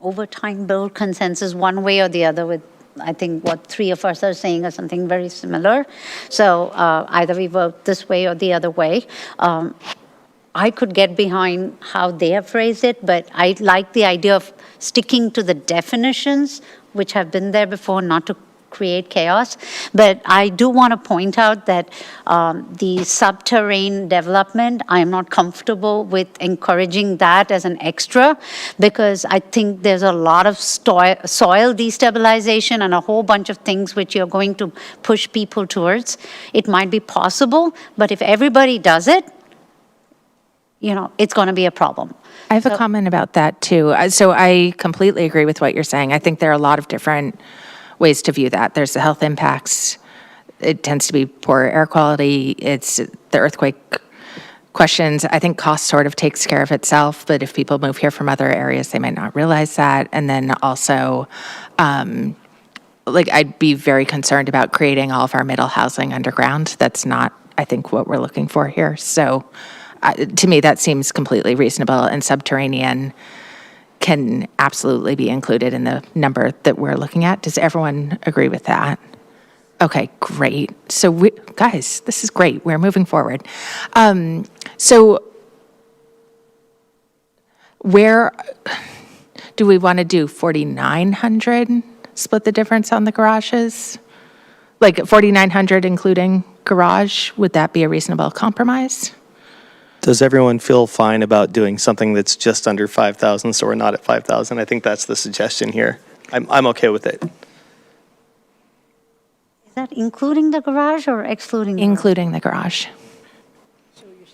over time, build consensus one way or the other with, I think, what 3 of us are saying is something very similar. So either we vote this way or the other way. I could get behind how they have phrased it, but I like the idea of sticking to the definitions, which have been there before, not to create chaos. But I do want to point out that the subterranean development, I am not comfortable with encouraging that as an extra, because I think there's a lot of soil destabilization and a whole bunch of things which you're going to push people towards. It might be possible, but if everybody does it, it's going to be a problem. I have a comment about that too. So I completely agree with what you're saying. I think there are a lot of different ways to view that. There's the health impacts. It tends to be poor air quality. It's the earthquake questions. I think cost sort of takes care of itself, but if people move here from other areas, they might not realize that. And then also, I'd be very concerned about creating all of our middle housing underground. That's not, I think, what we're looking for here. So to me, that seems completely reasonable, and subterranean can absolutely be included in the number that we're looking at. Does everyone agree with that? Okay, great. So guys, this is great. We're moving forward. So where do we want to do 4,900, split the difference on the garages? Like 4,900 including garage, would that be a reasonable compromise? Does everyone feel fine about doing something that's just under 5,000, so we're not at 5,000? I think that's the suggestion here. I'm okay with it. Is that including the garage or excluding the Including the garage. So you're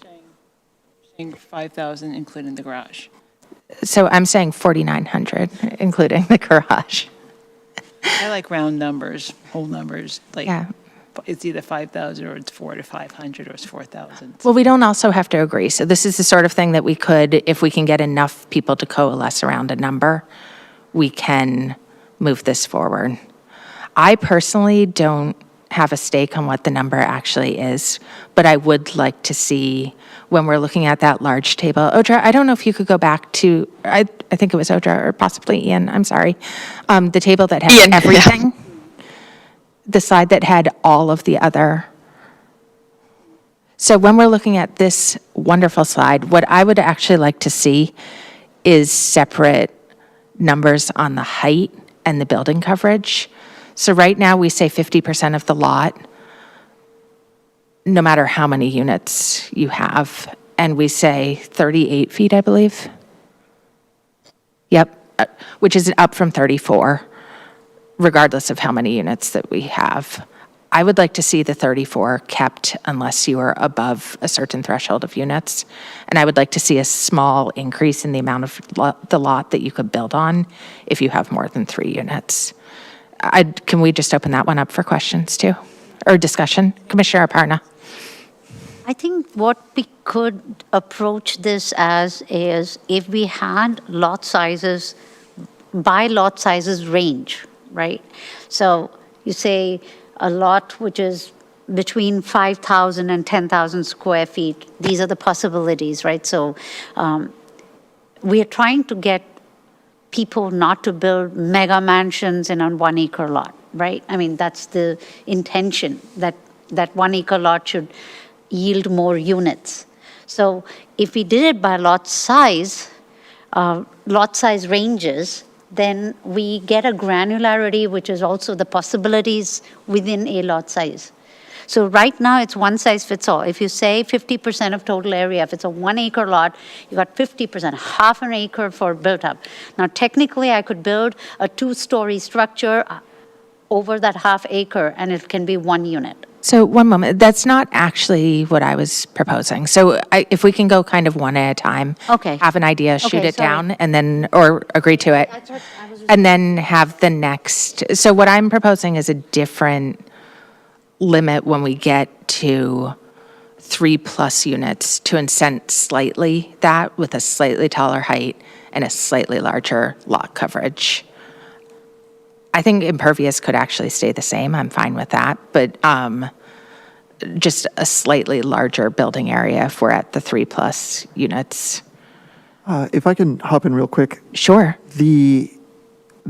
saying 5,000 including the garage? So I'm saying 4,900, including the garage. I like round numbers, whole numbers. Like, Yeah. it's either 5,000 or it's 400 to 500 or it's 4,000. Well, we don't also have to agree. So this is the sort of thing that we could, if we can get enough people to coalesce around a number, we can move this forward. I personally don't have a stake on what the number actually is, but I would like to see, when we're looking at that large table, Audra, I don't know if you could go back to, I think it was Audra or possibly Ian, I'm sorry, the table that had Ian, yeah. everything. The slide that had all of the other. So when we're looking at this wonderful slide, what I would actually like to see is separate numbers on the height and the building coverage. So right now we say 50% of the lot, no matter how many units you have, and we say 38 feet, I believe. Yep, which is up from 34, regardless of how many units that we have. I would like to see the 34 kept unless you are above a certain threshold of units. And I would like to see a small increase in the amount of the lot that you could build on if you have more than 3 units. Can we just open that one up for questions too? Or discussion? Commissioner Aparna? I think what we could approach this as is if we had lot sizes, by lot sizes range, right? So you say a lot which is between 5,000 and 10,000 square feet. These are the possibilities, right? So we are trying to get people not to build mega mansions in a 1 acre lot, right? I mean, that's the intention, that 1 acre lot should yield more units. So if we did it by lot size ranges, then we get a granularity, which is also the possibilities within a lot size. So right now, it's one size fits all. If you say 50% of total area, if it's a 1 acre lot, you got 50%, half an acre for built up. Now, technically, I could build a 2-story structure over that half acre, and it can be 1 unit. So one moment, that's not actually what I was proposing. So if we can go kind of one at a time. Okay. Have an idea, shoot Okay, it sorry. down, and then, or agree to it. And then have the next, so what I'm proposing is a different limit when we get to 3+ units to incent slightly that with a slightly taller height and a slightly larger lot coverage. I think impervious could actually stay the same. I'm fine with that. But just a slightly larger building area if we're at the 3+ units. If I can hop in real quick, Sure. the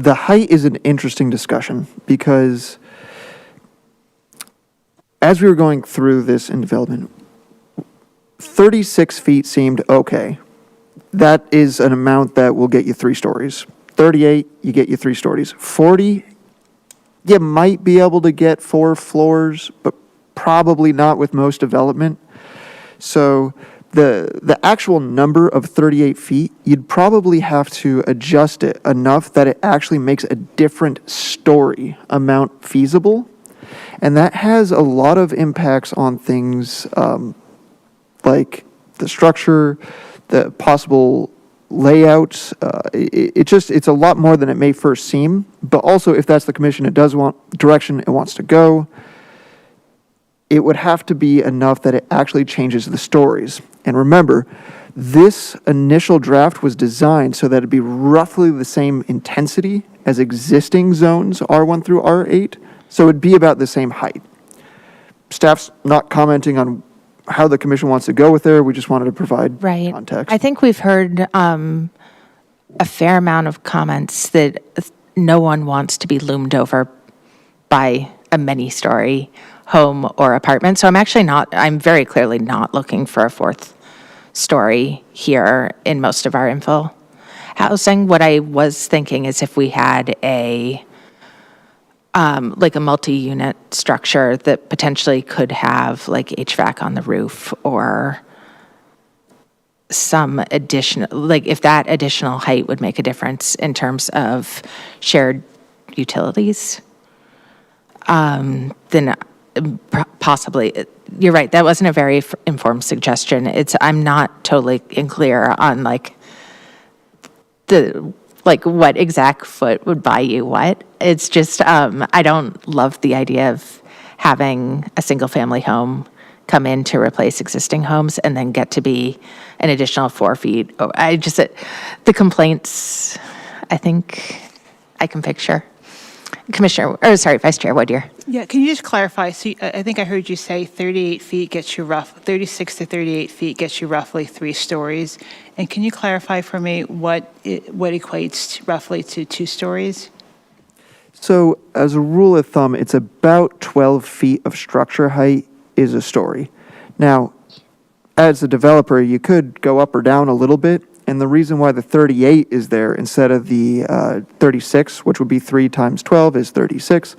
height is an interesting discussion because as we were going through this in development, 36 feet seemed okay. That is an amount that will get you 3 stories. 38, you get you 3 stories. 40, you might be able to get 4 floors, but probably not with most development. So the actual number of 38 feet, you'd probably have to adjust it enough that it actually makes a different story amount feasible. And that has a lot of impacts on things like the structure, the possible layouts. It's a lot more than it may first seem. But also, if that's the commission, it does want direction it wants to go, it would have to be enough that it actually changes the stories. And remember, this initial draft was designed so that it'd be roughly the same intensity as existing zones R1 through R8. So it'd be about the same height. Staff's not commenting on how the commission wants to go with there. We just wanted to provide Right. context. I think we've heard a fair amount of comments that no one wants to be loomed over by a many-story home or apartment. So I'm very clearly not looking for a 4th story here in most of our infill housing. What I was thinking is if we had like a multi-unit structure that potentially could have like HVAC on the roof or some additional, like if that additional height would make a difference in terms of shared utilities, then possibly, you're right, that wasn't a very informed suggestion. I'm not totally clear on what exact foot would buy you what. It's just, I don't love the idea of having a single-family home come in to replace existing homes and then get to be an additional 4 feet. The complaints, I think I can picture. Vice Chair Woodyer. Yeah, can you just clarify? So I think I heard you say 36 to 38 feet gets you roughly 3 stories. And can you clarify for me what equates roughly to 2 stories? So as a rule of thumb, it's about 12 feet of structure height is a story. Now, as a developer, you could go up or down a little bit. And the reason why the 38 is there instead of the 36, which would be 3 times 12 is 36.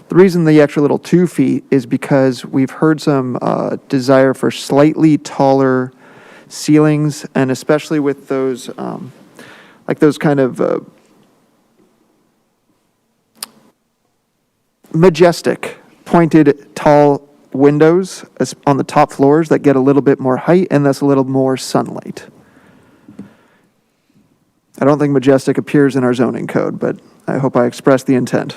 The reason the extra little 2 feet is because we've heard some desire for slightly taller ceilings, and especially with those like those kind of majestic, pointed, tall windows on the top floors that get a little bit more height and thus a little more sunlight. I don't think majestic appears in our zoning code, but I hope I expressed the intent.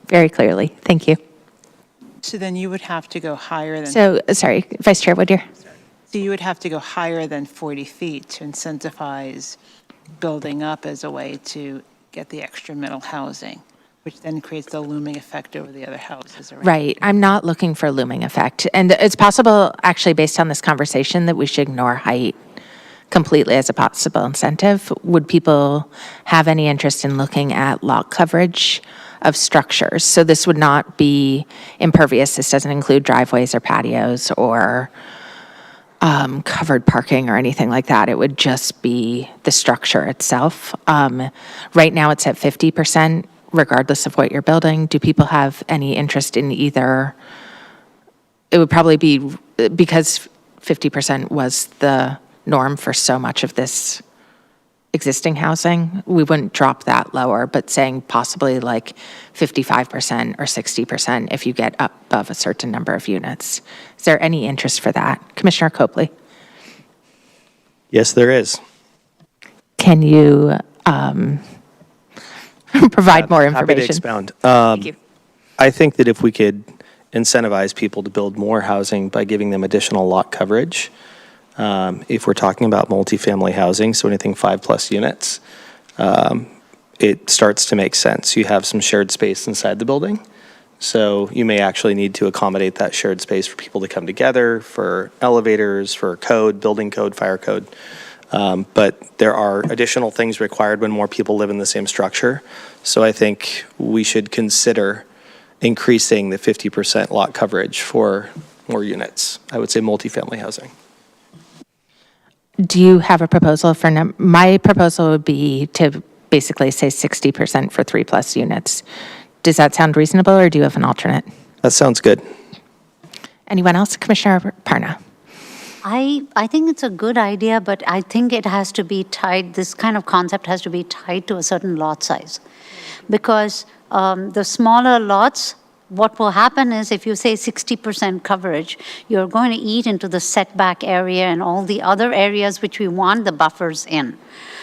Very clearly. Thank you. So then you would have to go higher than. So, sorry, Vice Chair Woodyer. So you would have to go higher than 40 feet to incentivize building up as a way to get the extra middle housing, which then creates the looming effect over the other houses around. Right. I'm not looking for a looming effect. And it's possible, actually, based on this conversation, that we should ignore height completely as a possible incentive. Would people have any interest in looking at lot coverage of structures? So this would not be impervious. This doesn't include driveways or patios or covered parking or anything like that. It would just be the structure itself. Right now, it's at 50%, regardless of what you're building. Do people have any interest in either? It would probably be, because 50% was the norm for so much of this existing housing, we wouldn't drop that lower, but saying possibly like 55% or 60% if you get up above a certain number of units. Is there any interest for that? Commissioner Copley? Yes, there is. Can you provide more information? Happy to expound. Thank you. I think that if we could incentivize people to build more housing by giving them additional lot coverage, if we're talking about multifamily housing, so anything 5+ units, it starts to make sense. You have some shared space inside the building, so you may actually need to accommodate that shared space for people to come together, for elevators, for code, building code, fire code. But there are additional things required when more people live in the same structure. So I think we should consider increasing the 50% lot coverage for more units. I would say multifamily housing. Do you have a proposal for, my proposal would be to basically say 60% for 3+ units. Does that sound reasonable, or do you have an alternate? That sounds good. Anyone else? Commissioner Parna? I think it's a good idea, but I think it has to be tied, this kind of concept has to be tied to a certain lot size. Because the smaller lots, what will happen is if you say 60% coverage, you're going to eat into the setback area and all the other areas which we want the buffers in.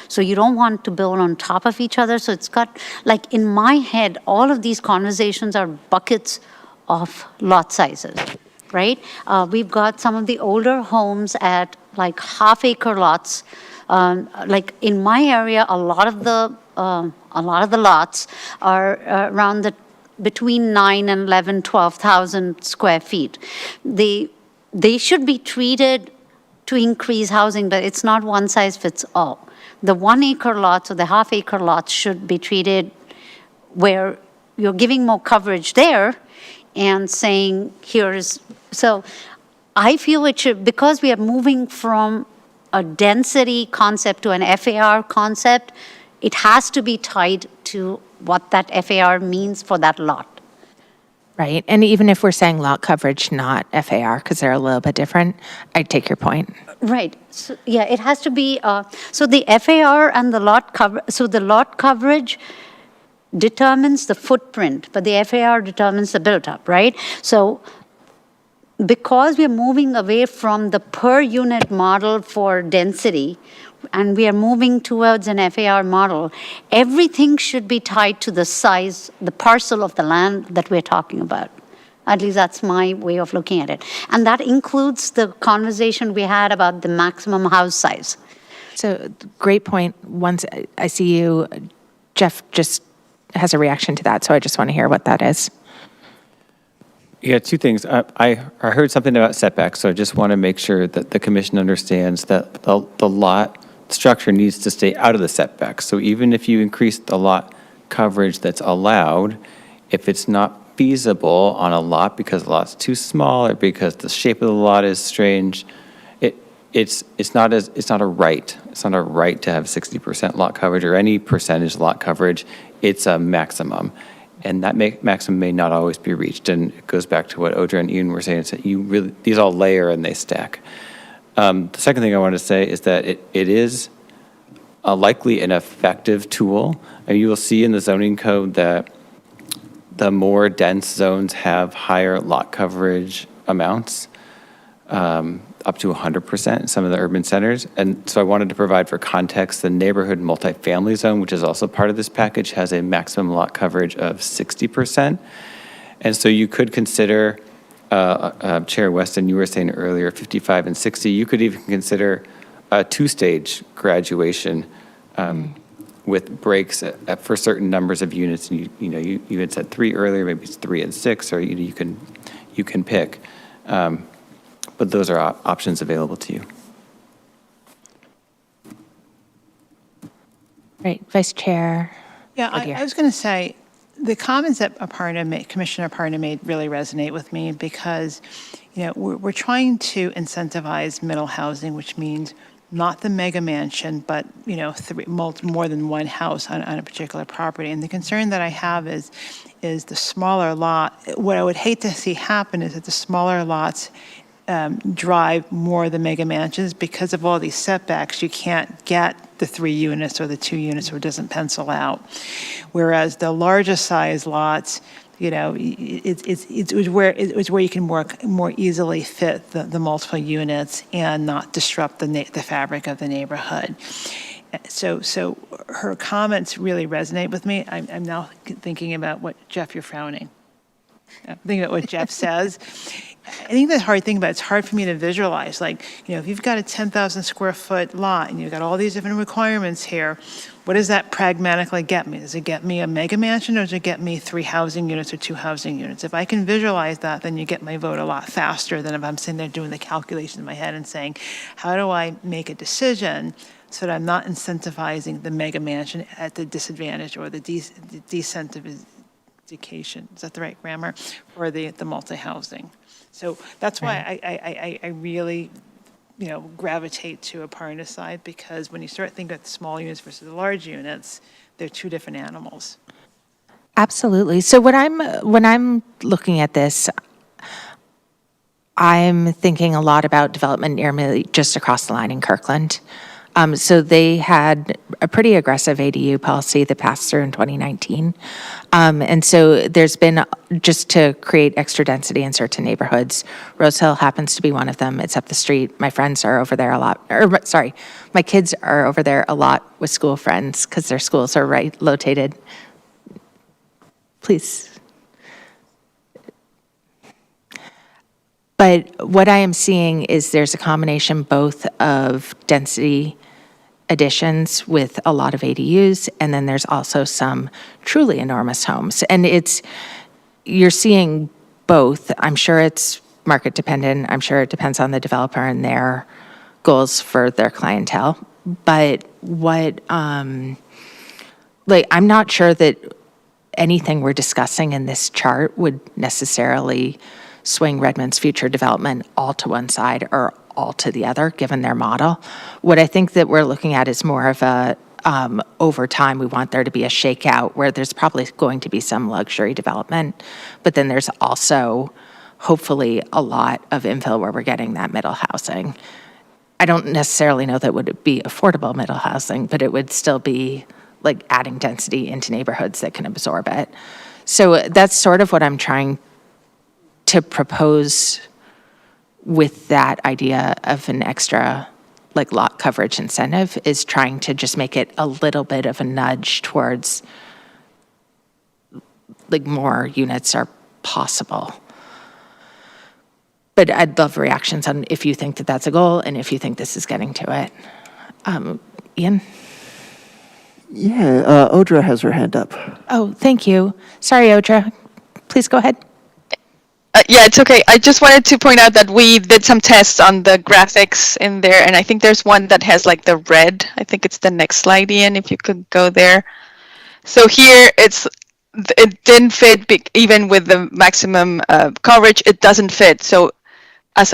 So you don't want to build on top of each other. So it's got, like in my head, all of these conversations are buckets of lot sizes, right? We've got some of the older homes at like half-acre lots. Like in my area, a lot of the lots are around the between 9 and 11, 12,000 square feet. They should be treated to increase housing, but it's not one size fits all. The 1-acre lots or the half-acre lots should be treated where you're giving more coverage there and saying so I feel it should, because we are moving from a density concept to an FAR concept, it has to be tied to what that FAR means for that lot. Right. And even if we're saying lot coverage, not FAR, because they're a little bit different, I take your point. Right. So, yeah, it has to be, so the FAR and the lot coverage, so the lot coverage determines the footprint, but the FAR determines the built-up, right? So because we are moving away from the per unit model for density, and we are moving towards an FAR model, everything should be tied to the size, the parcel of the land that we're talking about. At least that's my way of looking at it. And that includes the conversation we had about the maximum house size. So great point. Once I see you, Jeff just has a reaction to that, so I just want to hear what that is. Yeah, two things. I heard something about setbacks, so I just want to make sure that the commission understands that the lot structure needs to stay out of the setbacks. So even if you increase the lot coverage that's allowed, if it's not feasible on a lot because the lot's too small or because the shape of the lot is strange, it's not a right. It's not a right to have 60% lot coverage or any percentage lot coverage. It's a maximum. And that maximum may not always be reached. And it goes back to what Audra and Ian were saying, it's that these all layer and they stack. The second thing I want to say is that it is likely an effective tool. And you will see in the zoning code that the more dense zones have higher lot coverage amounts, up to 100% in some of the urban centers. And so I wanted to provide for context, the neighborhood multifamily zone, which is also part of this package, has a maximum lot coverage of 60%. And so you could consider, Chair Weston, you were saying earlier, 55 and 60, you could even consider a two-stage graduation with breaks for certain numbers of units. And you had said 3 earlier, maybe it's 3 and 6, or you can pick. But those are options available to you. Right, Vice Chair. Yeah, Woodyer. I was going to say, the comments that Commissioner Aparna made really resonate with me because, we're trying to incentivize middle housing, which means not the mega mansion, but, more than one house on a particular property. And the concern that I have is the smaller lot. What I would hate to see happen is that the smaller lots drive more of the mega mansions because of all these setbacks. You can't get the 3 units or the 2 units, or it doesn't pencil out. Whereas the larger size lots, it's where you can more easily fit the multiple units and not disrupt the fabric of the neighborhood. So her comments really resonate with me. I'm now thinking about what Jeff, you're frowning. I'm thinking about what Jeff says. I think the hard thing about it's hard for me to visualize. If you've got a 10,000 square foot lot and you've got all these different requirements here, what does that pragmatically get me? Does it get me a mega mansion, or does it get me 3 housing units or 2 housing units? If I can visualize that, then you get my vote a lot faster than if I'm sitting there doing the calculations in my head and saying, how do I make a decision so that I'm not incentivizing the mega mansion at the disadvantage or the decentivization? Is that the right grammar? Or the multi-housing. So that's why I really, gravitate to Aparna's side, because when you start thinking about the small units versus the large units, they're 2 different animals. Absolutely. So when I'm looking at this, I'm thinking a lot about development near me, just across the line in Kirkland. So they had a pretty aggressive ADU policy that passed through in 2019. And so there's been, just to create extra density in certain neighborhoods, Rose Hill happens to be one of them. It's up the street. My friends are over there a lot, my kids are over there a lot with school friends because their schools are located. Please. But what I am seeing is there's a combination both of density additions with a lot of ADUs, and then there's also some truly enormous homes. And you're seeing both. I'm sure it's market dependent. I'm sure it depends on the developer and their goals for their clientele. But I'm not sure that anything we're discussing in this chart would necessarily swing Redmond's future development all to one side or all to the other, given their model. What I think that we're looking at is more of a, over time, we want there to be a shakeout where there's probably going to be some luxury development, but then there's also hopefully a lot of infill where we're getting that middle housing. I don't necessarily know that it would be affordable middle housing, but it would still be like adding density into neighborhoods that can absorb it. So that's sort of what I'm trying to propose with that idea of an extra lot coverage incentive, is trying to just make it a little bit of a nudge towards more units are possible. But I'd love reactions on if you think that that's a goal and if you think this is getting to it. Ian? Yeah, Audra has her hand up. Oh, thank you. Sorry, Audra. Please go ahead. Yeah, it's okay. I just wanted to point out that we did some tests on the graphics in there, and I think there's one that has the red. I think it's the next slide, Ian, if you could go there. So here it didn't fit even with the maximum coverage. It doesn't fit. So as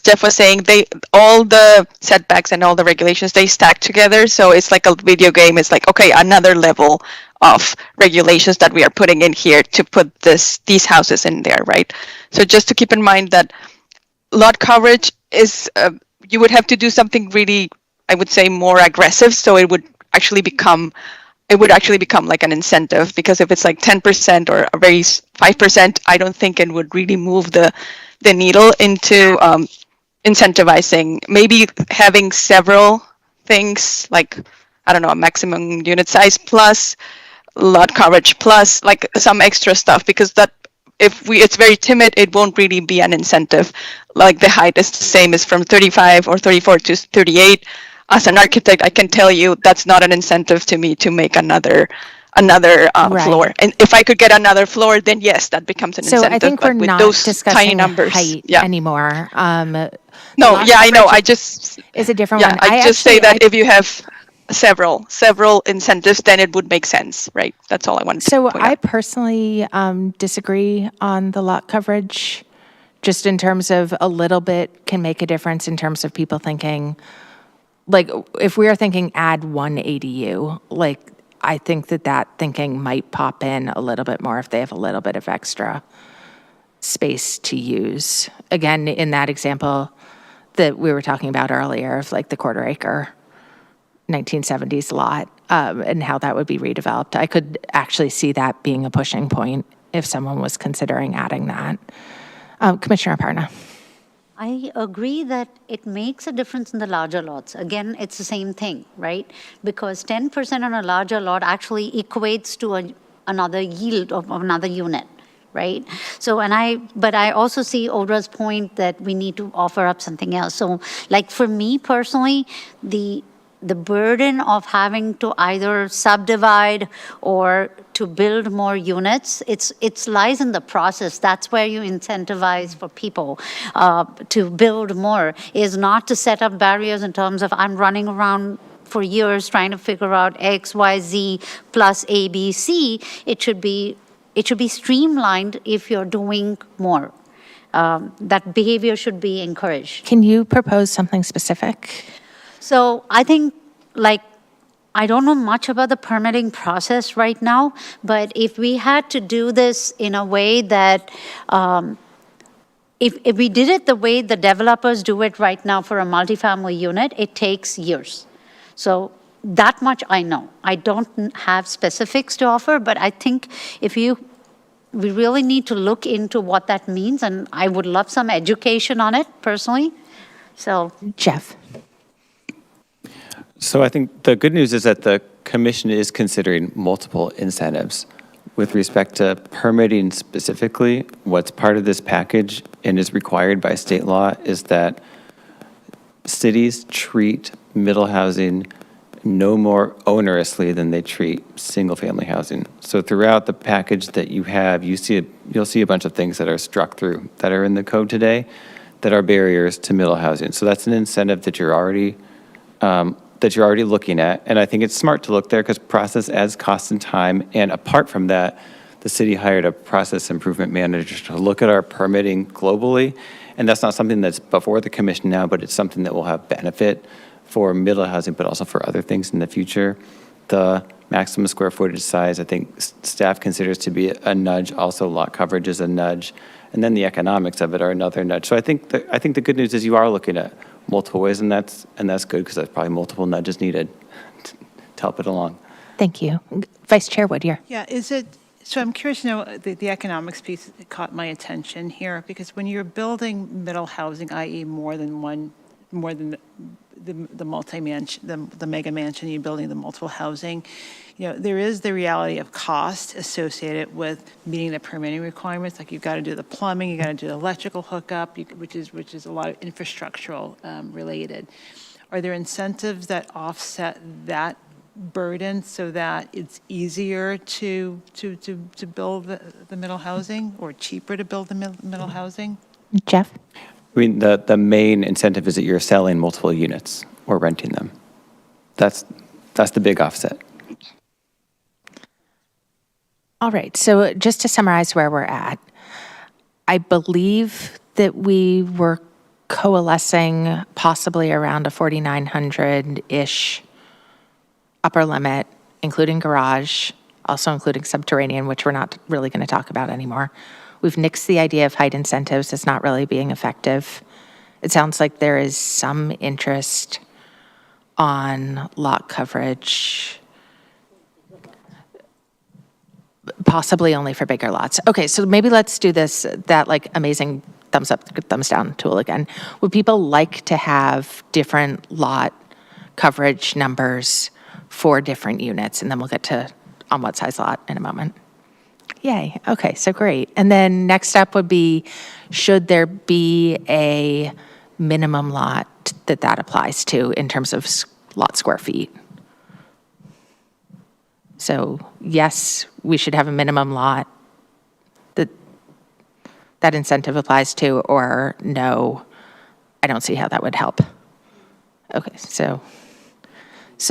Jeff was saying, all the setbacks and all the regulations, they stack together. So it's like a video game. It's like, okay, another level of regulations that we are putting in here to put these houses in there, right? So just to keep in mind that lot coverage is, you would have to do something really I would say, more aggressive. So it would actually become like an incentive, because if it's like 10% or a very 5%, I don't think it would really move the needle into incentivizing. Maybe having several things like, I don't know, a maximum unit size plus lot coverage plus like some extra stuff, because that if it's very timid, it won't really be an incentive. Like the height is the same as from 35 or 34 to 38. As an architect, I can tell you that's not an incentive to me to make another Right. floor. And if I could get another floor, then yes, that becomes an So incentive. I think but we're with not those tiny discussing numbers, height yeah. anymore. No, lot yeah, I know. coverage I just is a different yeah, one. I just say that if you have several incentives, then it would make sense, right? That's all I wanted to So point I out. personally disagree on the lot coverage, just in terms of a little bit can make a difference in terms of people thinking, like, if we are thinking add one ADU, like, I think that thinking might pop in a little bit more if they have a little bit of extra space to use. Again, in that example that we were talking about earlier of like the quarter acre 1970s lot, and how that would be redeveloped. I could actually see that being a pushing point if someone was considering adding that. Commissioner Aparna. I agree that it makes a difference in the larger lots. Again, it's the same thing, right? Because 10% on a larger lot actually equates to another yield of another unit, right? So, but I also see Odra's point that we need to offer up something else. So, like for me personally, the burden of having to either subdivide or to build more units, it's lies in the process. That's where you incentivize for people to build more, is not to set up barriers in terms of I'm running around for years trying to figure out X, Y, Z plus A, B, C. It should be streamlined if you're doing more. That behavior should be encouraged. Can you propose something specific? So I think, like, I don't know much about the permitting process right now, but if we had to do this in a way that, if we did it the way the developers do it right now for a multifamily unit, it takes years. So that much I know. I don't have specifics to offer, but I think we really need to look into what that means, and I would love some education on it personally. So Jeff. So I think the good news is that the commission is considering multiple incentives. With respect to permitting specifically, what's part of this package and is required by state law is that cities treat middle housing no more onerously than they treat single-family housing. So throughout the package that you have, you'll see a bunch of things that are struck through that are in the code today that are barriers to middle housing. So that's an incentive that you're already looking at. And I think it's smart to look there because process adds cost and time. And apart from that, the city hired a process improvement manager to look at our permitting globally. And that's not something that's before the commission now, but it's something that will have benefit for middle housing, but also for other things in the future. The maximum square footage size, I think staff considers to be a nudge. Also, lot coverage is a nudge. And then the economics of it are another nudge. So I think the good news is you are looking at multiple ways, and that's good because there's probably multiple nudges needed to help it along. Thank you. Vice Chair Woodyer. Yeah, so I'm curious to know, the economics piece caught my attention here, because when you're building middle housing, i.e. more than the multi-mansion, the mega mansion, you're building the multiple housing, there is the reality of cost associated with meeting the permitting requirements. Like, you've got to do the plumbing, you got to do the electrical hookup, which is a lot of infrastructural related. Are there incentives that offset that burden so that it's easier to build the middle housing, or cheaper to build the middle housing? Jeff? I mean, the main incentive is that you're selling multiple units or renting them. That's the big offset. All right, so just to summarize where we're at, I believe that we were coalescing possibly around a 4,900-ish upper limit, including garage, also including subterranean, which we're not really going to talk about anymore. We've nixed the idea of height incentives as not really being effective. It sounds like there is some interest on lot coverage, possibly only for bigger lots. Okay, so maybe let's do this, that like amazing thumbs up, thumbs down tool again. Would people like to have different lot coverage numbers for different units? And then we'll get to on what size lot in a moment. Yay, okay, so great. And then next up would be, should there be a minimum lot that applies to in terms of lot square feet? So yes, we should have a minimum lot that incentive applies to, or no, I don't see how that would help. Okay, so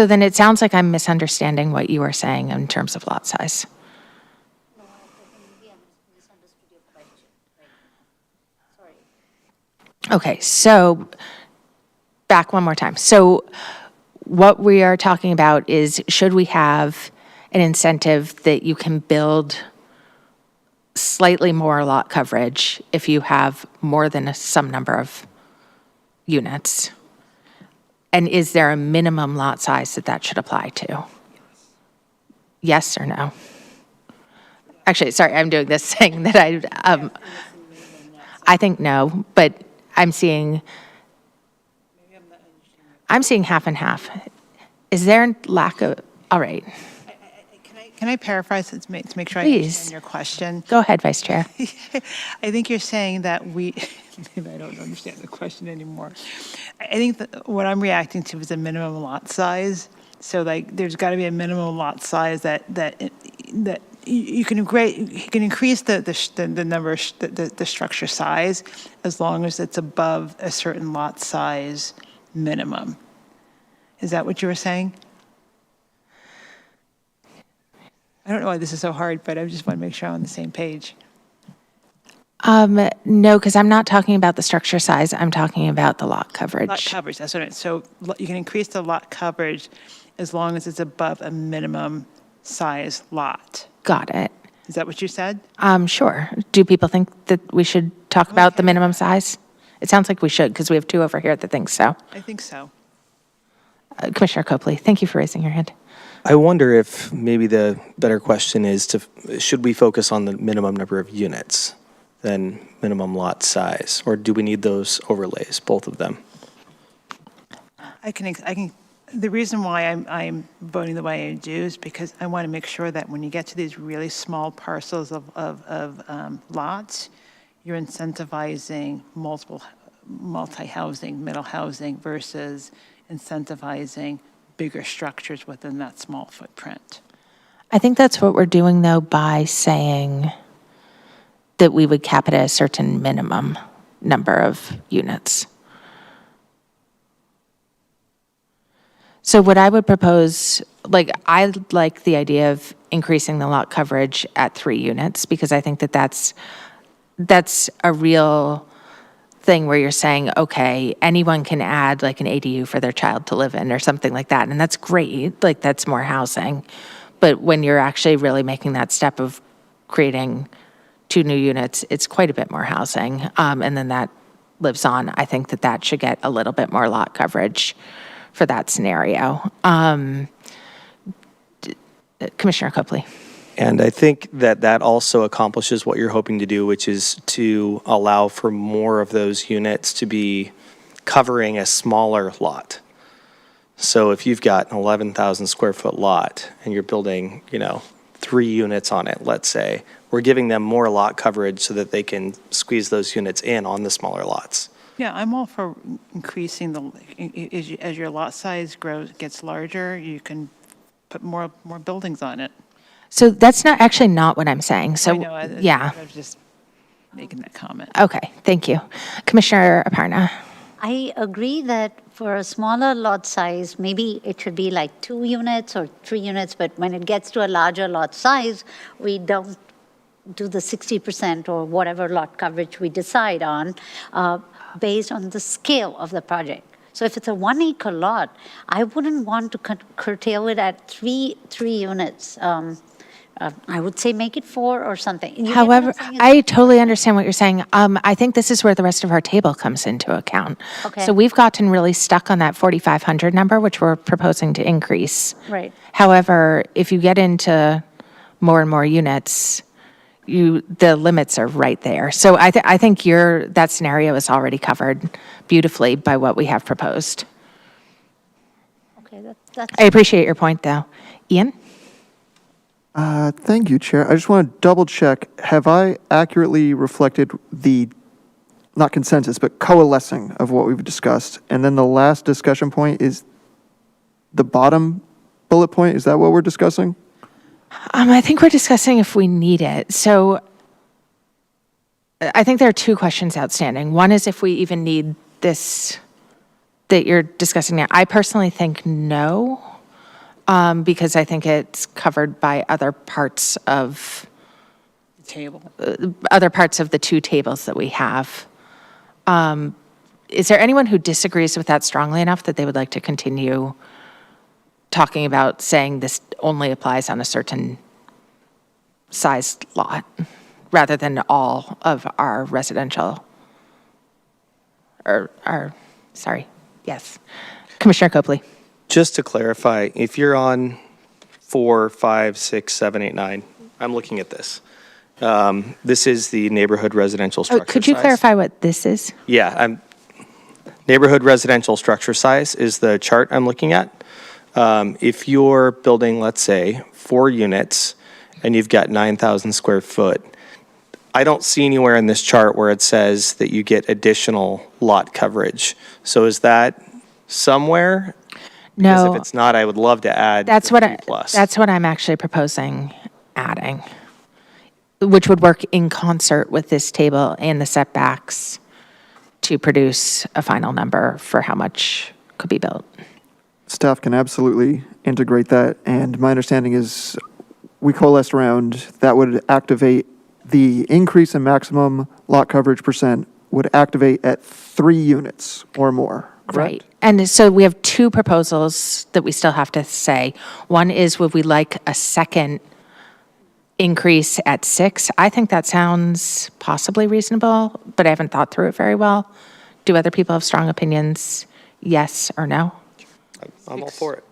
then it sounds like I'm misunderstanding what you were saying in terms of lot size. Okay, so back one more time. So what we are talking about is, should we have an incentive that you can build slightly more lot coverage if you have more than some number of units? And is there a minimum lot size that should apply to? Yes or no? Actually, sorry, I'm doing this thing that I think no, but I'm seeing half and half. Is there a lack of, all right. Can I paraphrase to make sure I Please. understand your question? Go ahead, Vice Chair. I think you're saying that maybe I don't understand the question anymore. I think that what I'm reacting to is a minimum lot size. So like, there's got to be a minimum lot size that you can increase the number, the structure size, as long as it's above a certain lot size minimum. Is that what you were saying? I don't know why this is so hard, but I just want to make sure I'm on the same page. No, because I'm not talking about the structure size. I'm talking about the lot coverage. Lot coverage, that's what it is. So you can increase the lot coverage as long as it's above a minimum size lot. Got it. Is that what you said? Sure. Do people think that we should talk about the minimum size? It sounds like we should, because we have two over here that think so. I think so. Commissioner Copley, thank you for raising your hand. I wonder if maybe the better question is should we focus on the minimum number of units than minimum lot size? Or do we need those overlays, both of them? I can. The reason why I'm voting the way I do is because I want to make sure that when you get to these really small parcels of lots, you're incentivizing multi-housing, middle housing versus incentivizing bigger structures within that small footprint. I think that's what we're doing, though, by saying that we would cap it at a certain minimum number of units. So what I would propose, I like the idea of increasing the lot coverage at 3 units, because I think that that's a real thing where you're saying, okay, anyone can add like an ADU for their child to live in or something like that. And that's great, that's more housing. But when you're actually really making that step of creating 2 new units, it's quite a bit more housing. And then that lives on. I think that should get a little bit more lot coverage for that scenario. Commissioner Copley. And I think that also accomplishes what you're hoping to do, which is to allow for more of those units to be covering a smaller lot. So if you've got an 11,000 square foot lot and you're building, 3 units on it, let's say, we're giving them more lot coverage so that they can squeeze those units in on the smaller lots. Yeah, I'm all for increasing as your lot size gets larger, you can put more buildings on it. So that's not what I'm saying. So, I know, yeah. I was just making that comment. Okay, thank you. Commissioner Aparna. I agree that for a smaller lot size, maybe it should be like 2 units or 3 units, but when it gets to a larger lot size, we don't do the 60% or whatever lot coverage we decide on based on the scale of the project. So if it's a 1 acre lot, I wouldn't want to curtail it at three units. I would say make it 4 or something. You get what However, I'm saying? I totally understand what you're saying. I think this is where the rest of our table comes into account. Okay. So we've gotten really stuck on that 4,500 number, which we're proposing to increase. Right. However, if you get into more and more units, the limits are right there. So I think that scenario is already covered beautifully by what we have proposed. Okay, that's. I appreciate your point, though. Ian? Thank you, Chair. I just want to double check. Have I accurately reflected the, not consensus, but coalescing of what we've discussed? And then the last discussion point is the bottom bullet point. Is that what we're discussing? I think we're discussing if we need it. So I think there are two questions outstanding. One is if we even need this that you're discussing now. I personally think no, because I think it's covered by other parts of Table. the two tables that we have. Is there anyone who disagrees with that strongly enough that they would like to continue talking about saying this only applies on a certain sized lot rather than all of our residential? Yes. Commissioner Copley. Just to clarify, if you're on 4, 5, 6, 7, 8, 9, I'm looking at this. This is the neighborhood residential structure Could you size. clarify what this is? Yeah, neighborhood residential structure size is the chart I'm looking at. If you're building, let's say, 4 units and you've got 9,000 square foot, I don't see anywhere in this chart where it says that you get additional lot coverage. So is that somewhere? Because No. if it's not, I would love to add That's what 50 plus. that's what I'm actually proposing adding, which would work in concert with this table and the setbacks to produce a final number for how much could be built. Staff can absolutely integrate that, and my understanding is we coalesced around that would activate the increase in maximum lot coverage percent would activate at 3 units or more, correct? Right. And so we have two proposals that we still have to say. One is, would we like a second increase at 6? I think that sounds possibly reasonable, but I haven't thought through it very well. Do other people have strong opinions, yes or no? I'm all for it.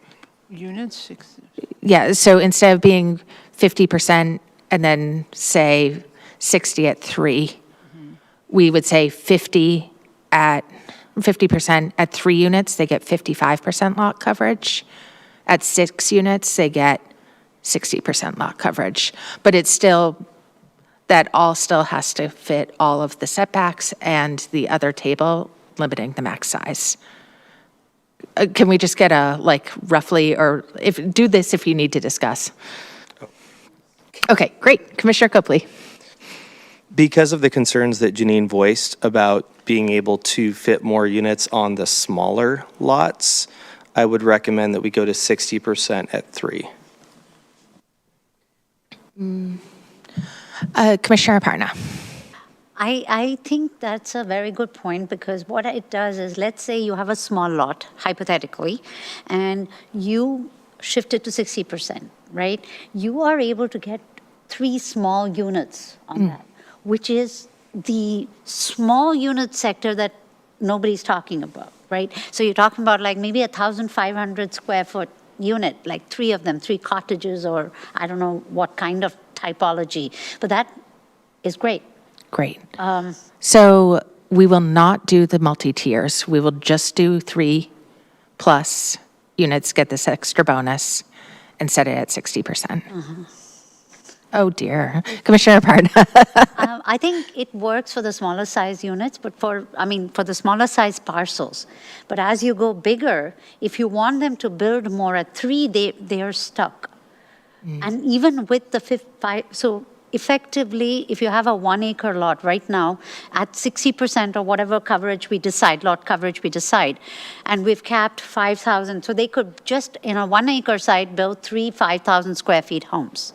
Units, 6. Yeah, so instead of being 50% and then say 60 at 3, we would say 50% at 3 units, they get 55% lot coverage. At 6 units, they get 60% lot coverage. But it's still, that all still has to fit all of the setbacks and the other table limiting the max size. Can we just get a, roughly, or do this if you need to discuss? Okay, great. Commissioner Copley. Because of the concerns that Janine voiced about being able to fit more units on the smaller lots, I would recommend that we go to 60% at 3. Commissioner Aparna. I think that's a very good point, because what it does is, let's say you have a small lot, hypothetically, and you shift it to 60%, right? You are able to get 3 small units on that, which is the small unit sector that nobody's talking about, right? So you're talking about maybe 1,500 square foot unit, 3 of them, 3 cottages, or I don't know what kind of typology, but that is great. Great. So we will not do the multi-tiers. We will just do 3 plus units, get this extra bonus, and set it at 60%. Oh, dear. Commissioner Aparna. I think it works for the smaller size units, but for the smaller size parcels. But as you go bigger, if you want them to build more at 3, they are stuck. And even with the 5, so effectively, if you have a 1 acre lot right now at 60% or whatever coverage we decide, lot coverage we decide, and we've capped 5,000, so they could just in a 1 acre site build 3 5,000 square feet homes.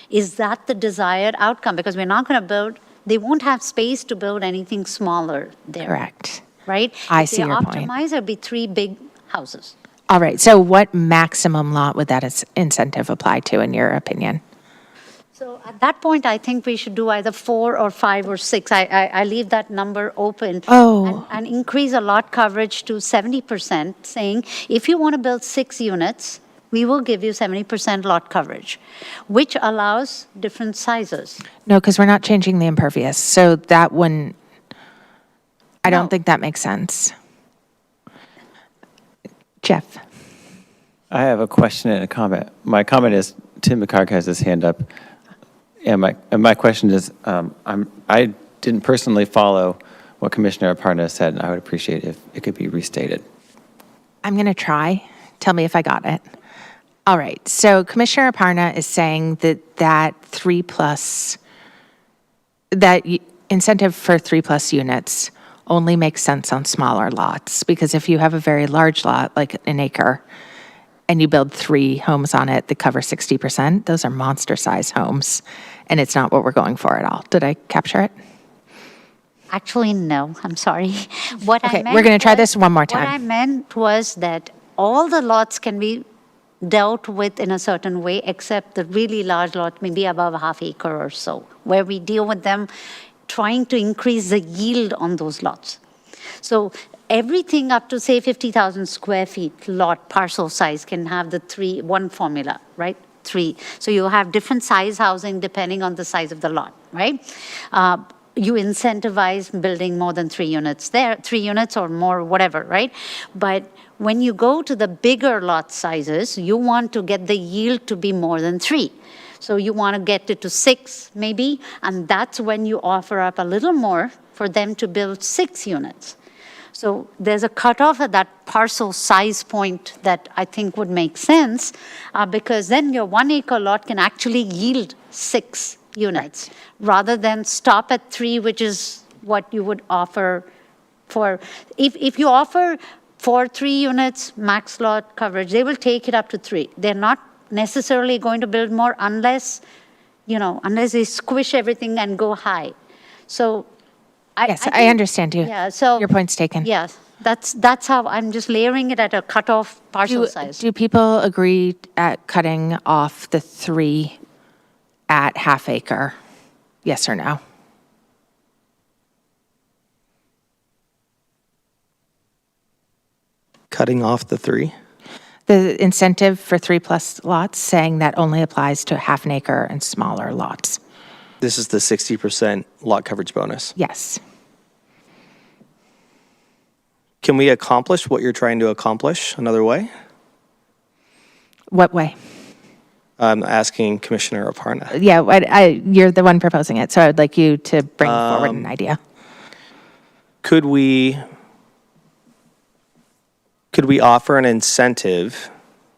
Is that the desired outcome? Because we're not going to build, they won't have space to build anything smaller there. Correct. Right? I If see your point. They optimize, it'll be 3 big houses. All right. So what maximum lot would that incentive apply to, in your opinion? So at that point, I think we should do either 4 or 5 or 6. I leave that number open. Oh. And increase a lot coverage to 70%, saying if you want to build 6 units, we will give you 70% lot coverage, which allows different sizes. No, because we're not changing the impervious, so that wouldn't, I don't No. think that makes sense. Jeff? I have a question and a comment. My comment is, Tim McCarg has his hand up. And my question is, I didn't personally follow what Commissioner Aparna said, and I would appreciate if it could be restated. I'm going to try. Tell me if I got it. All right. So Commissioner Aparna is saying that incentive for 3+ units only makes sense on smaller lots, because if you have a very large lot, like an acre, and you build 3 homes on it that cover 60%, those are monster-size homes, and it's not what we're going for at all. Did I capture it? Actually, no, I'm sorry. What I Okay, meant we're going to try was- this one more What I time. meant was that all the lots can be dealt with in a certain way, except the really large lot, maybe above a half acre or so, where we deal with them trying to increase the yield on those lots. So everything up to, say, 50,000 square feet lot parcel size can have the one formula, right? 3. So you have different size housing depending on the size of the lot, right? You incentivize building more than 3 units there, 3 units or more, whatever, right? But when you go to the bigger lot sizes, you want to get the yield to be more than 3. So you want to get it to 6 maybe, and that's when you offer up a little more for them to build 6 units. So there's a cutoff at that parcel size point that I think would make sense, because then your 1 acre lot can actually yield 6 units, rather than stop at 3, which is what you would offer for, if you offer for 3 units max lot coverage, they will take it up to 3. They're not necessarily going to build more unless they squish everything and go high. So Yes, I understand you. Yeah, so. Your point's taken. Yes, that's how I'm just layering it at a cutoff parcel size. Do people agree at cutting off the 3 at half acre? Yes or no? Cutting off the 3? The incentive for 3+ lots, saying that only applies to half an acre and smaller lots. This is the 60% lot coverage bonus. Yes. Can we accomplish what you're trying to accomplish another way? What way? I'm asking Commissioner Aparna. Yeah, you're the one proposing it, so I would like you to bring forward an idea. Could we offer an incentive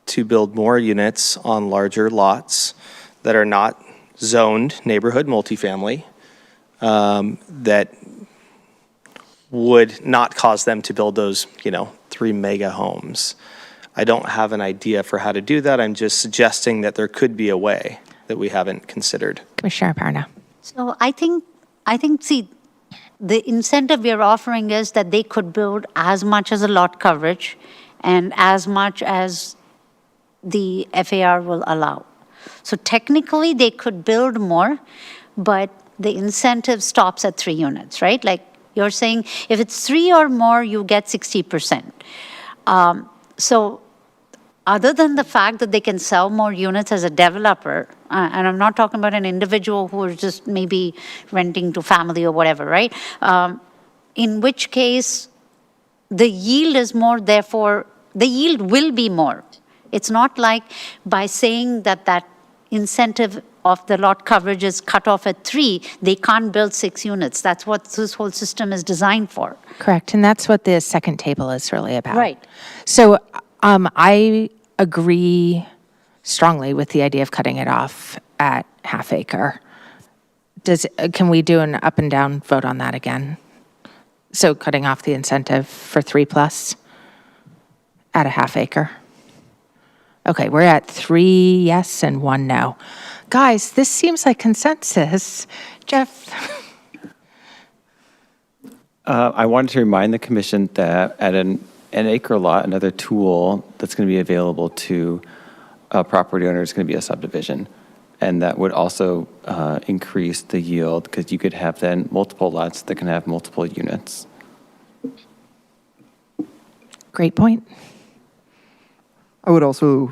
to build more units on larger lots that are not zoned neighborhood multifamily, that would not cause them to build those, 3 mega homes? I don't have an idea for how to do that. I'm just suggesting that there could be a way that we haven't considered. Commissioner Aparna. So I think, see, the incentive we are offering is that they could build as much as a lot coverage and as much as the FAR will allow. So technically, they could build more, but the incentive stops at 3 units, right? Like you're saying, if it's 3 or more, you get 60%. So other than the fact that they can sell more units as a developer, and I'm not talking about an individual who is just maybe renting to family or whatever, right? In which case, the yield is more, therefore, the yield will be more. It's not like by saying that incentive of the lot coverage is cut off at 3, they can't build 6 units. That's what this whole system is designed for. Correct, and that's what the second table is really about. Right. So I agree strongly with the idea of cutting it off at half acre. Can we do an up and down vote on that again? So cutting off the incentive for 3+ at a half acre. Okay, we're at 3 yes and 1 no. Guys, this seems like consensus. Jeff? I wanted to remind the commission that at an acre lot, another tool that's going to be available to a property owner is going to be a subdivision. And that would also increase the yield because you could have then multiple lots that can have multiple units. Great point. I would also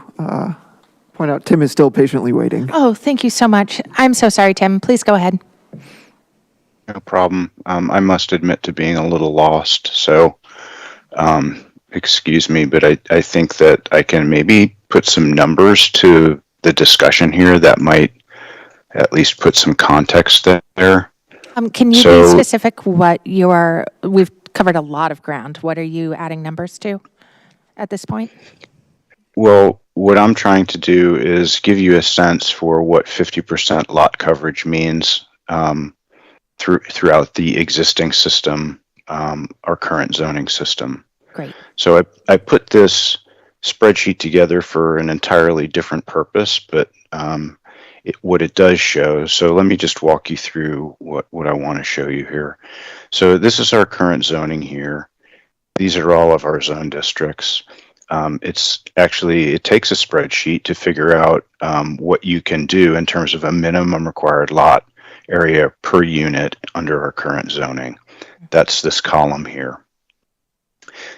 point out Tim is still patiently waiting. Oh, thank you so much. I'm so sorry, Tim. Please go ahead. No problem. I must admit to being a little lost, so excuse me, but I think that I can maybe put some numbers to the discussion here that might at least put some context there. Can you be So- specific we've covered a lot of ground. What are you adding numbers to at this point? Well, what I'm trying to do is give you a sense for what 50% lot coverage means throughout the existing system, our current zoning system. Great. So I put this spreadsheet together for an entirely different purpose, but what it does show, so let me just walk you through what I want to show you here. So this is our current zoning here. These are all of our zone districts. It takes a spreadsheet to figure out what you can do in terms of a minimum required lot area per unit under our current zoning. That's this column here.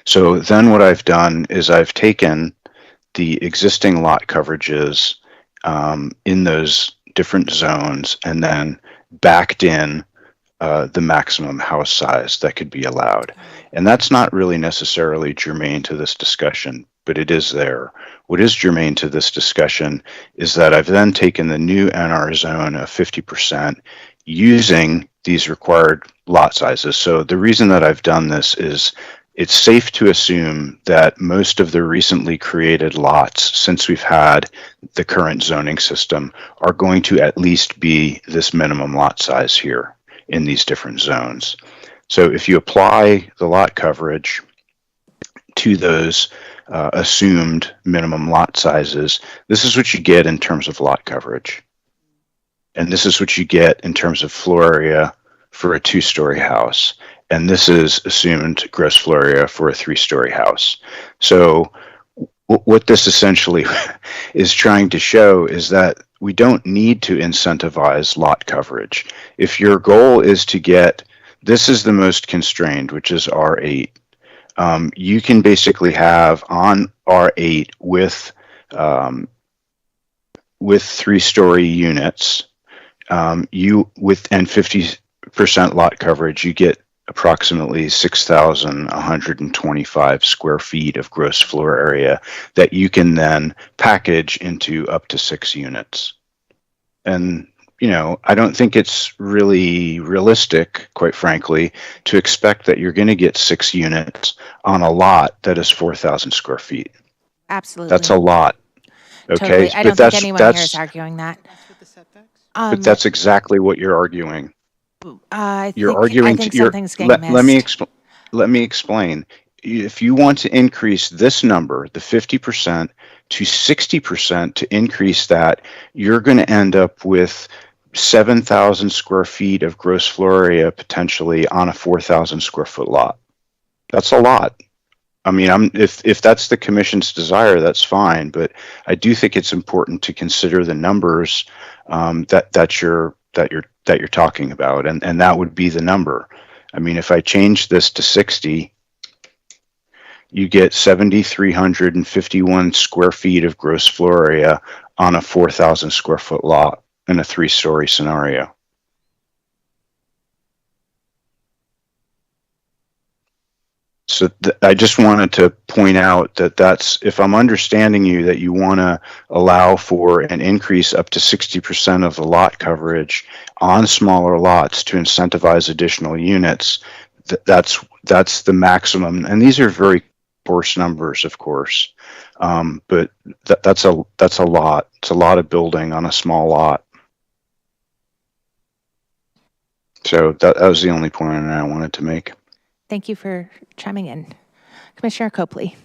So then what I've done is I've taken the existing lot coverages in those different zones and then backed in the maximum house size that could be allowed. And that's not really necessarily germane to this discussion, but it is there. What is germane to this discussion is that I've then taken the new NR zone of 50% using these required lot sizes. So the reason that I've done this is it's safe to assume that most of the recently created lots, since we've had the current zoning system, are going to at least be this minimum lot size here in these different zones. So if you apply the lot coverage to those assumed minimum lot sizes, this is what you get in terms of lot coverage. And this is what you get in terms of floor area for a 2-story house. And this is assumed gross floor area for a 3-story house. So what this essentially is trying to show is that we don't need to incentivize lot coverage. If your goal is to get, this is the most constrained, which is R8. You can basically have on R8 with 3-story units, and 50% lot coverage, you get approximately 6,125 square feet of gross floor area that you can then package into up to 6 units. And, I don't think it's really realistic, quite frankly, to expect that you're going to get 6 units on a lot that is 4,000 square feet. Absolutely. That's a lot. Okay. Totally. I don't think anyone here is arguing that. With the setbacks? But that's exactly what you're arguing. I think you're something's getting missed. Let me explain. If you want to increase this number, the 50% to 60%, to increase that, you're going to end up with 7,000 square feet of gross floor area potentially on a 4,000 square foot lot. That's a lot. I mean, if that's the commission's desire, that's fine. But I do think it's important to consider the numbers that you're talking about, and that would be the number. I mean, if I change this to 60, you get 7,351 square feet of gross floor area on a 4,000 square foot lot in a 3-story scenario. So I just wanted to point out that that's, if I'm understanding you, that you want to allow for an increase up to 60% of the lot coverage on smaller lots to incentivize additional units, that's the maximum. And these are very coarse numbers, of course, but that's a lot. It's a lot of building on a small lot. So that was the only point I wanted to make. Thank you for chiming in. Commissioner Copley.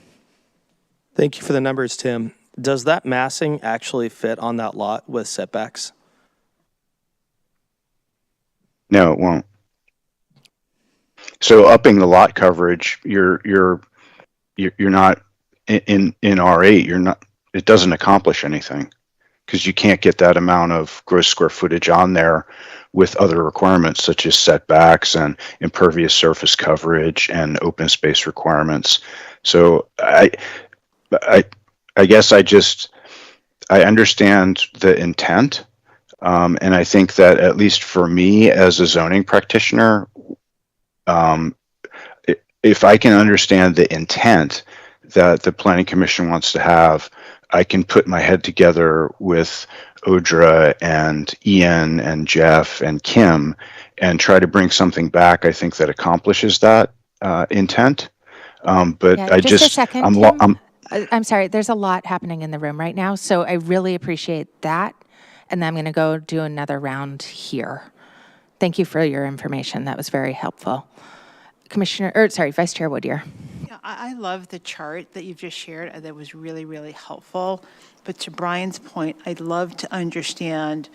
Thank you for the numbers, Tim. Does that massing actually fit on that lot with setbacks? No, it won't. So upping the lot coverage, you're not in R8. You're not. It doesn't accomplish anything. because you can't get that amount of gross square footage on there with other requirements such as setbacks and impervious surface coverage and open space requirements. So I guess I understand the intent. And I think that at least for me as a zoning practitioner, if I can understand the intent that the Planning Commission wants to have, I can put my head together with Audra and Ian and Jeff and Kim and try to bring something back, I think, that accomplishes that intent. But Yeah, I just a second, I'm, Tim. I'm sorry, there's a lot happening in the room right now, so I really appreciate that. And then I'm going to go do another round here. Thank you for your information. That was very helpful. Vice Chair Woodyear. Yeah, I love the chart that you've just shared. That was really, really helpful. But to Brian's point, I'd love to understand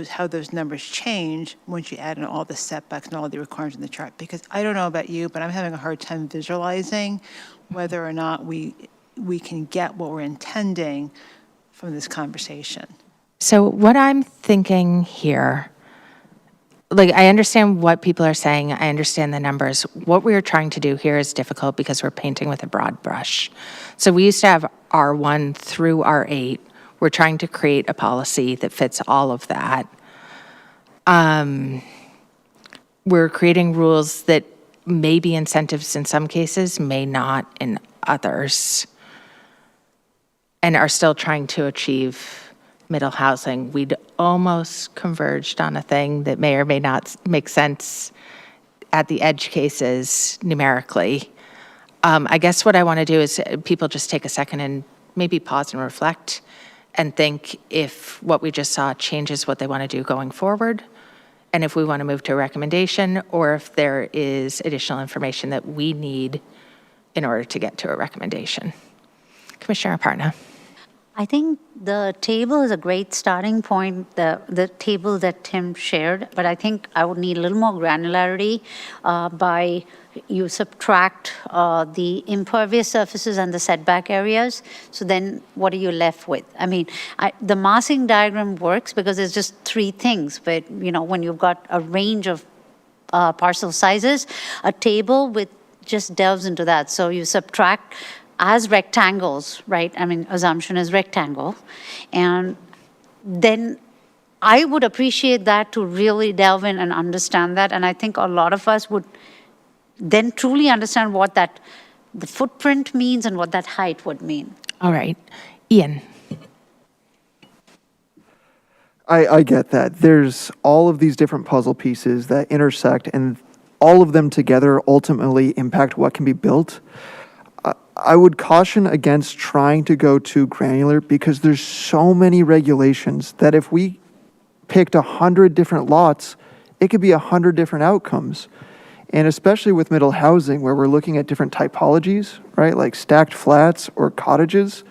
how those numbers change once you add in all the setbacks and all the requirements in the chart. Because I don't know about you, but I'm having a hard time visualizing whether or not we can get what we're intending from this conversation. So what I'm thinking here, like, I understand what people are saying. I understand the numbers. What we're trying to do here is difficult because we're painting with a broad brush. So we used to have R1 through R8. We're trying to create a policy that fits all of that. We're creating rules that may be incentives in some cases, may not in others, and are still trying to achieve middle housing. We'd almost converged on a thing that may or may not make sense at the edge cases numerically. I guess what I want to do is people just take a second and maybe pause and reflect and think if what we just saw changes what they want to do going forward, and if we want to move to a recommendation, or if there is additional information that we need in order to get to a recommendation. Commissioner Aparna. I think the table is a great starting point, the table that Tim shared, but I think I would need a little more granularity by you subtract the impervious surfaces and the setback areas. So then what are you left with? I mean, the massing diagram works because it's just three things, but when you've got a range of parcel sizes, a table with just delves into that. So you subtract as rectangles, right? I mean, assumption is rectangle. And then I would appreciate that to really delve in and understand that. And I think a lot of us would then truly understand what the footprint means and what that height would mean. All right. Ian. I get that. There's all of these different puzzle pieces that intersect, and all of them together ultimately impact what can be built. I would caution against trying to go too granular because there's so many regulations that if we picked 100 different lots, it could be 100 different outcomes. And especially with middle housing where we're looking at different typologies, right? Like stacked flats or cottages,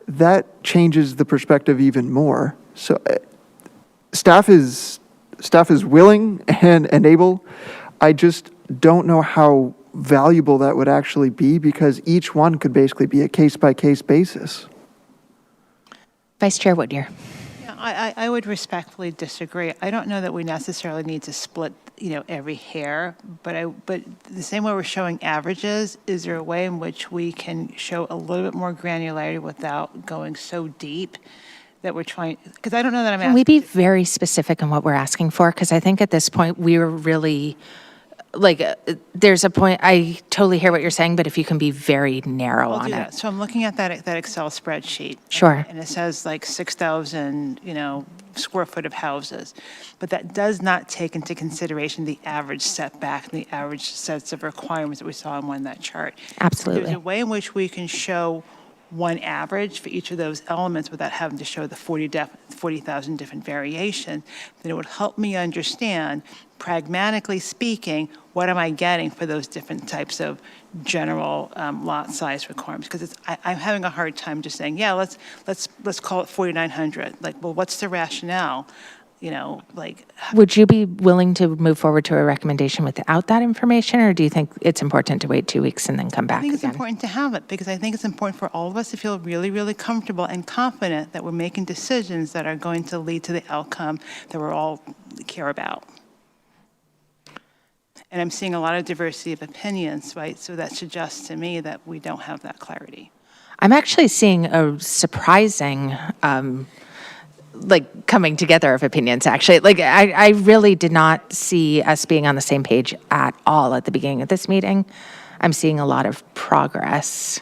that changes the perspective even more. So staff is willing and able. I just don't know how valuable that would actually be because each one could basically be a case-by-case basis. Vice Chair Woodyear. Yeah, I would respectfully disagree. I don't know that we necessarily need to split, every hair, but the same way we're showing averages, is there a way in which we can show a little bit more granularity without going so deep that we're trying, because I don't know that I'm asking. Can we be very specific in what we're asking for? Because I think at this point, we're really, there's a point, I totally hear what you're saying, but if you can be very narrow I'll on do it. that. So I'm looking at that Excel spreadsheet. Sure. And it says 6,000, square foot of houses. But that does not take into consideration the average setback and the average sets of requirements that we saw on that chart. Absolutely. There's a way in which we can show one average for each of those elements without having to show the 40,000 different variations, then it would help me understand, pragmatically speaking, what am I getting for those different types of general lot size requirements? Because I'm having a hard time just saying, yeah, let's call it 4,900. Well, what's the rationale? like, Would you be willing to move forward to a recommendation without that information, or do you think it's important to wait 2 weeks and then come I back think it's again? important to have it because I think it's important for all of us to feel really, really comfortable and confident that we're making decisions that are going to lead to the outcome that we're all care about. And I'm seeing a lot of diversity of opinions, right? So that suggests to me that we don't have that clarity. I'm actually seeing a surprising, coming together of opinions, actually. I really did not see us being on the same page at all at the beginning of this meeting. I'm seeing a lot of progress.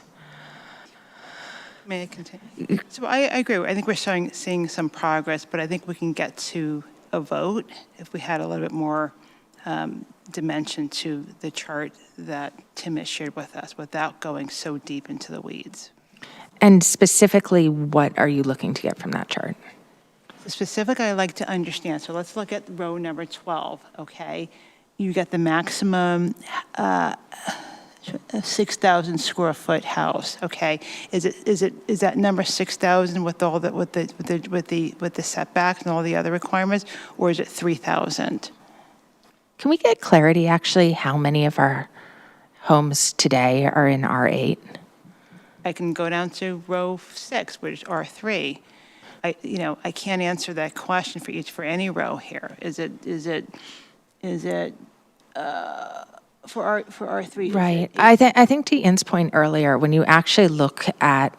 May I continue? So I agree. I think we're seeing some progress, but I think we can get to a vote if we had a little bit more dimension to the chart that Tim has shared with us without going so deep into the weeds. And specifically, what are you looking to get from that chart? Specific, I like to understand. So let's look at row number 12, okay? You get the maximum 6,000 square foot house, okay? Is that number 6,000 with all the with the setbacks and all the other requirements, or is it 3,000? Can we get clarity, actually, how many of our homes today are in R8? I can go down to row 6, which is R3. I can't answer that question for any row here. Is it for R3? Right. I think to Ian's point earlier, when you actually look at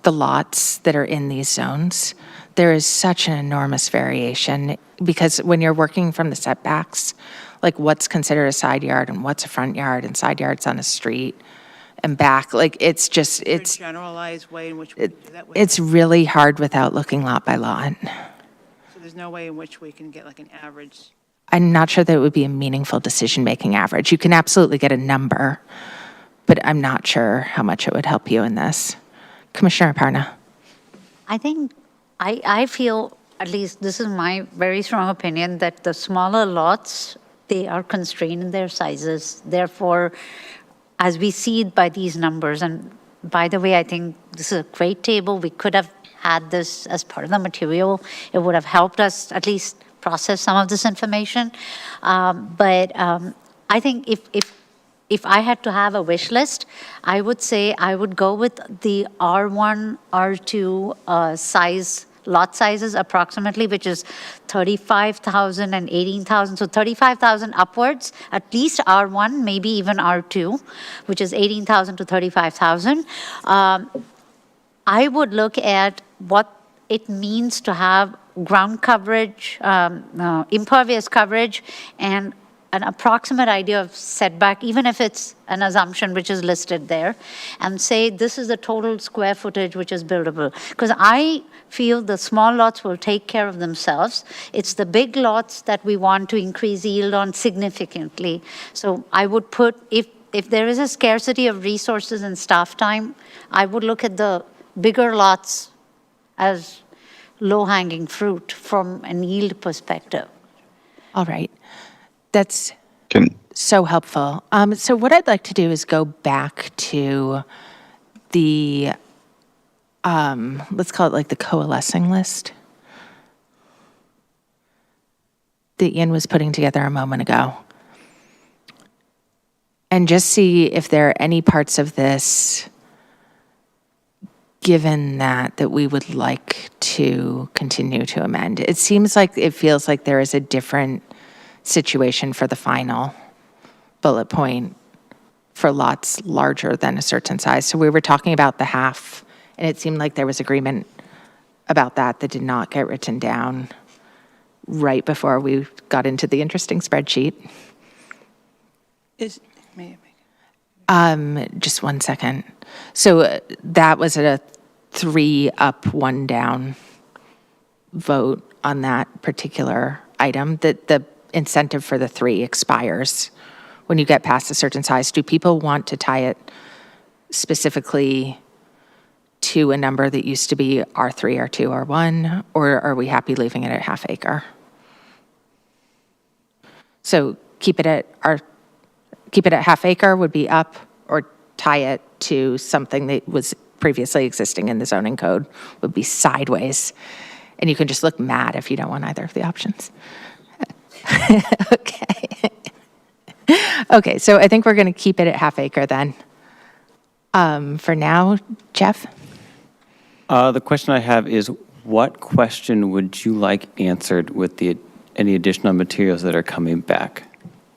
the lots that are in these zones, there is such an enormous variation because when you're working from the setbacks, like what's considered a side yard and what's a front yard and side yards on a street and back, it's just, it's a generalized way in which we can do that. it's really hard without looking lot by lot. So there's no way in which we can get like an average. I'm not sure that it would be a meaningful decision-making average. You can absolutely get a number, but I'm not sure how much it would help you in this. Commissioner Aparna. I think, I feel, at least this is my very strong opinion, that the smaller lots, they are constrained in their sizes. Therefore, as we see it by these numbers, and by the way, I think this is a great table. We could have had this as part of the material. It would have helped us at least process some of this information. But I think if I had to have a wish list, I would say I would go with the R1, R2 size, lot sizes approximately, which is 35,000 and 18,000. So 35,000 upwards, at least R1, maybe even R2, which is 18,000 to 35,000. I would look at what it means to have ground coverage, impervious coverage, and an approximate idea of setback, even if it's an assumption which is listed there, and say this is the total square footage which is buildable. Because I feel the small lots will take care of themselves. It's the big lots that we want to increase yield on significantly. So I would put, if there is a scarcity of resources and staff time, I would look at the bigger lots as low-hanging fruit from an yield perspective. All right. That's so helpful. So what I'd like to do is go back to the, let's call it like the coalescing list that Ian was putting together a moment ago. And just see if there are any parts of this, given that we would like to continue to amend. It seems like, it feels like there is a different situation for the final bullet point for lots larger than a certain size. So we were talking about the half, and it seemed like there was agreement about that did not get written down right before we got into the interesting spreadsheet. Just 1 second. So that was a 3 up, 1 down vote on that particular item. The incentive for the 3 expires when you get past a certain size. Do people want to tie it specifically to a number that used to be R3, R2, R1, or are we happy leaving it at half acre? So keep it at half acre would be up, or tie it to something that was previously existing in the zoning code would be sideways. And you can just look mad if you don't want either of the options. Okay. Okay, so I think we're going to keep it at half acre then. For now, Jeff? The question I have is, what question would you like answered with any additional materials that are coming back?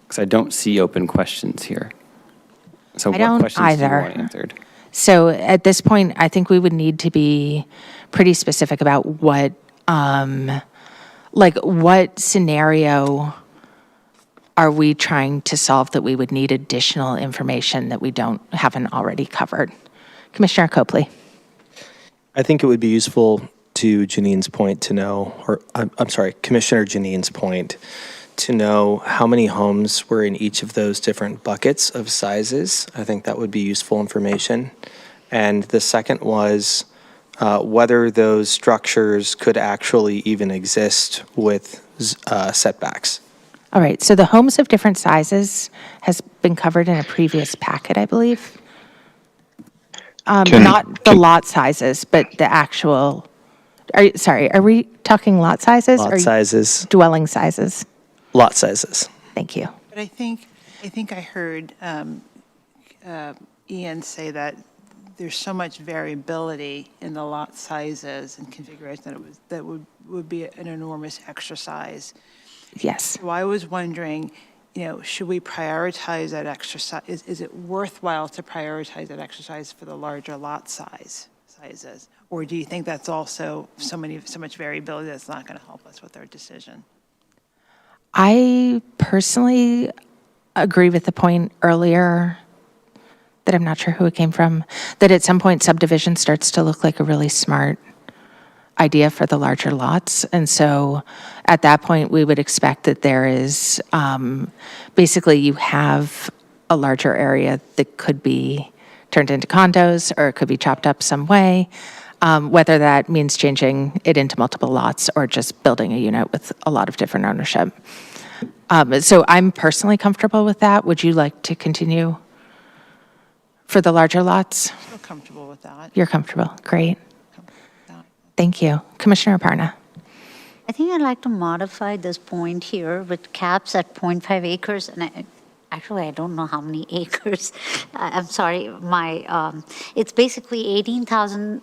Because I don't see open questions here. So I what don't questions do you either. want answered? So at this point, I think we would need to be pretty specific about what scenario are we trying to solve that we would need additional information that we haven't already covered? Commissioner Copley. I think it would be useful to Janine's point to know, or I'm sorry, Commissioner Janine's point, to know how many homes were in each of those different buckets of sizes. I think that would be useful information. And the second was whether those structures could actually even exist with setbacks. All right, so the homes of different sizes has been covered in a previous packet, I believe. Not the lot sizes, but the actual, are we talking lot sizes? Lot or sizes. Dwelling sizes? Lot sizes. Thank you. But I think I heard Ian say that there's so much variability in the lot sizes and configuration that would be an enormous exercise. Yes. So I was wondering, should we prioritize that exercise? Is it worthwhile to prioritize that exercise for the larger lot sizes? Or do you think that's also so much variability that's not going to help us with our decision? I personally agree with the point earlier that I'm not sure who it came from, that at some point subdivision starts to look like a really smart idea for the larger lots. And so at that point, we would expect that there is, basically you have a larger area that could be turned into condos or it could be chopped up some way, whether that means changing it into multiple lots or just building a unit with a lot of different ownership. So I'm personally comfortable with that. Would you like to continue for the larger lots? I'm comfortable with that. You're comfortable. Great. Thank you. Commissioner Aparna. I think I'd like to modify this point here with caps at 0.5 acres. And actually, I don't know how many acres. I'm sorry. It's basically 18,000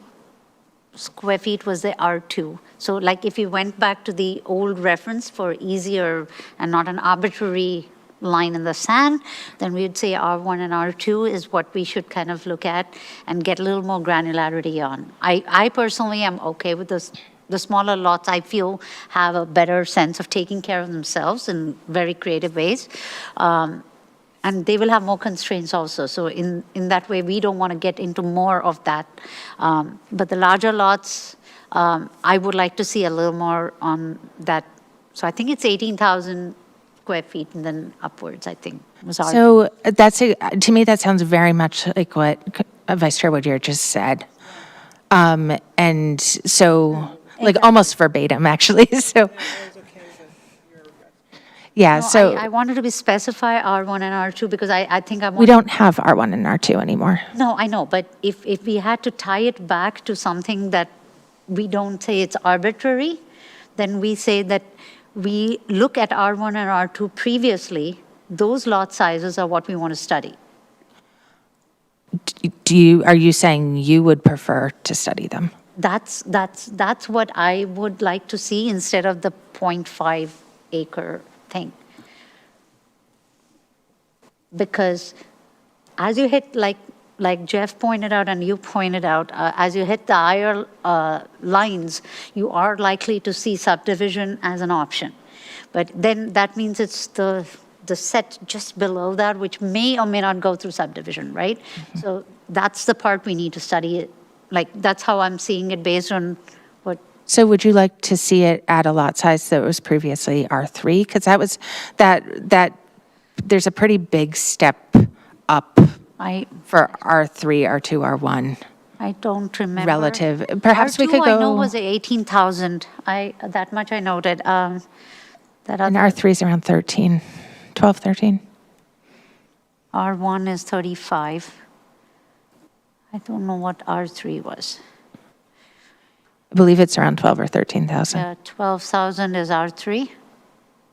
square feet was the R2. So like if you went back to the old reference for easier and not an arbitrary line in the sand, then we would say R1 and R2 is what we should kind of look at and get a little more granularity on. I personally am okay with this. The smaller lots, I feel, have a better sense of taking care of themselves in very creative ways. And they will have more constraints also. So in that way, we don't want to get into more of that. But the larger lots, I would like to see a little more on that. So I think it's 18,000 square feet and then upwards, I think. So to me, that sounds very much like what Vice Chair Woodyer just said. And so, like almost verbatim, actually. So. Yeah, No, so. I wanted to be specify R1 and R2 because I think I want. We don't have R1 and R2 anymore. No, I know, but if we had to tie it back to something that we don't say it's arbitrary, then we say that we look at R1 and R2 previously, those lot sizes are what we want to study. Are you saying you would prefer to study them? That's what I would like to see instead of the 0.5 acre thing. Because as you hit, like Jeff pointed out and you pointed out, as you hit the higher lines, you are likely to see subdivision as an option. But then that means it's the set just below that, which may or may not go through subdivision, right? Mm-hmm. So that's the part we need to study. Like, that's how I'm seeing it based on what. So would you like to see it at a lot size that was previously R3? Because that was, that there's a pretty big step up for R3, R2, R1. I don't remember. Relative. Perhaps R2 we could go. I know was 18,000. That much I noted. And R3 is around 13, 12, 13. R1 is 35. I don't know what R3 was. I believe it's around 12 or 13,000. 12,000 is R3?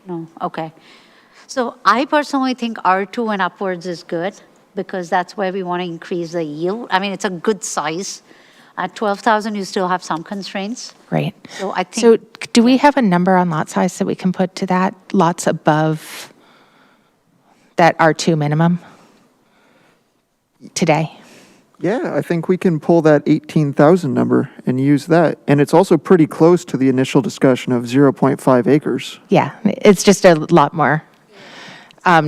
No, okay. So I personally think R2 and upwards is good because that's where we want to increase the yield. I mean, it's a good size. At 12,000, you still have some constraints. Right. So I think. So do we have a number on lot size that we can put to that? Lots above that R2 minimum today? Yeah, I think we can pull that 18,000 number and use that. And it's also pretty close to the initial discussion of 0.5 acres. Yeah, it's just a lot more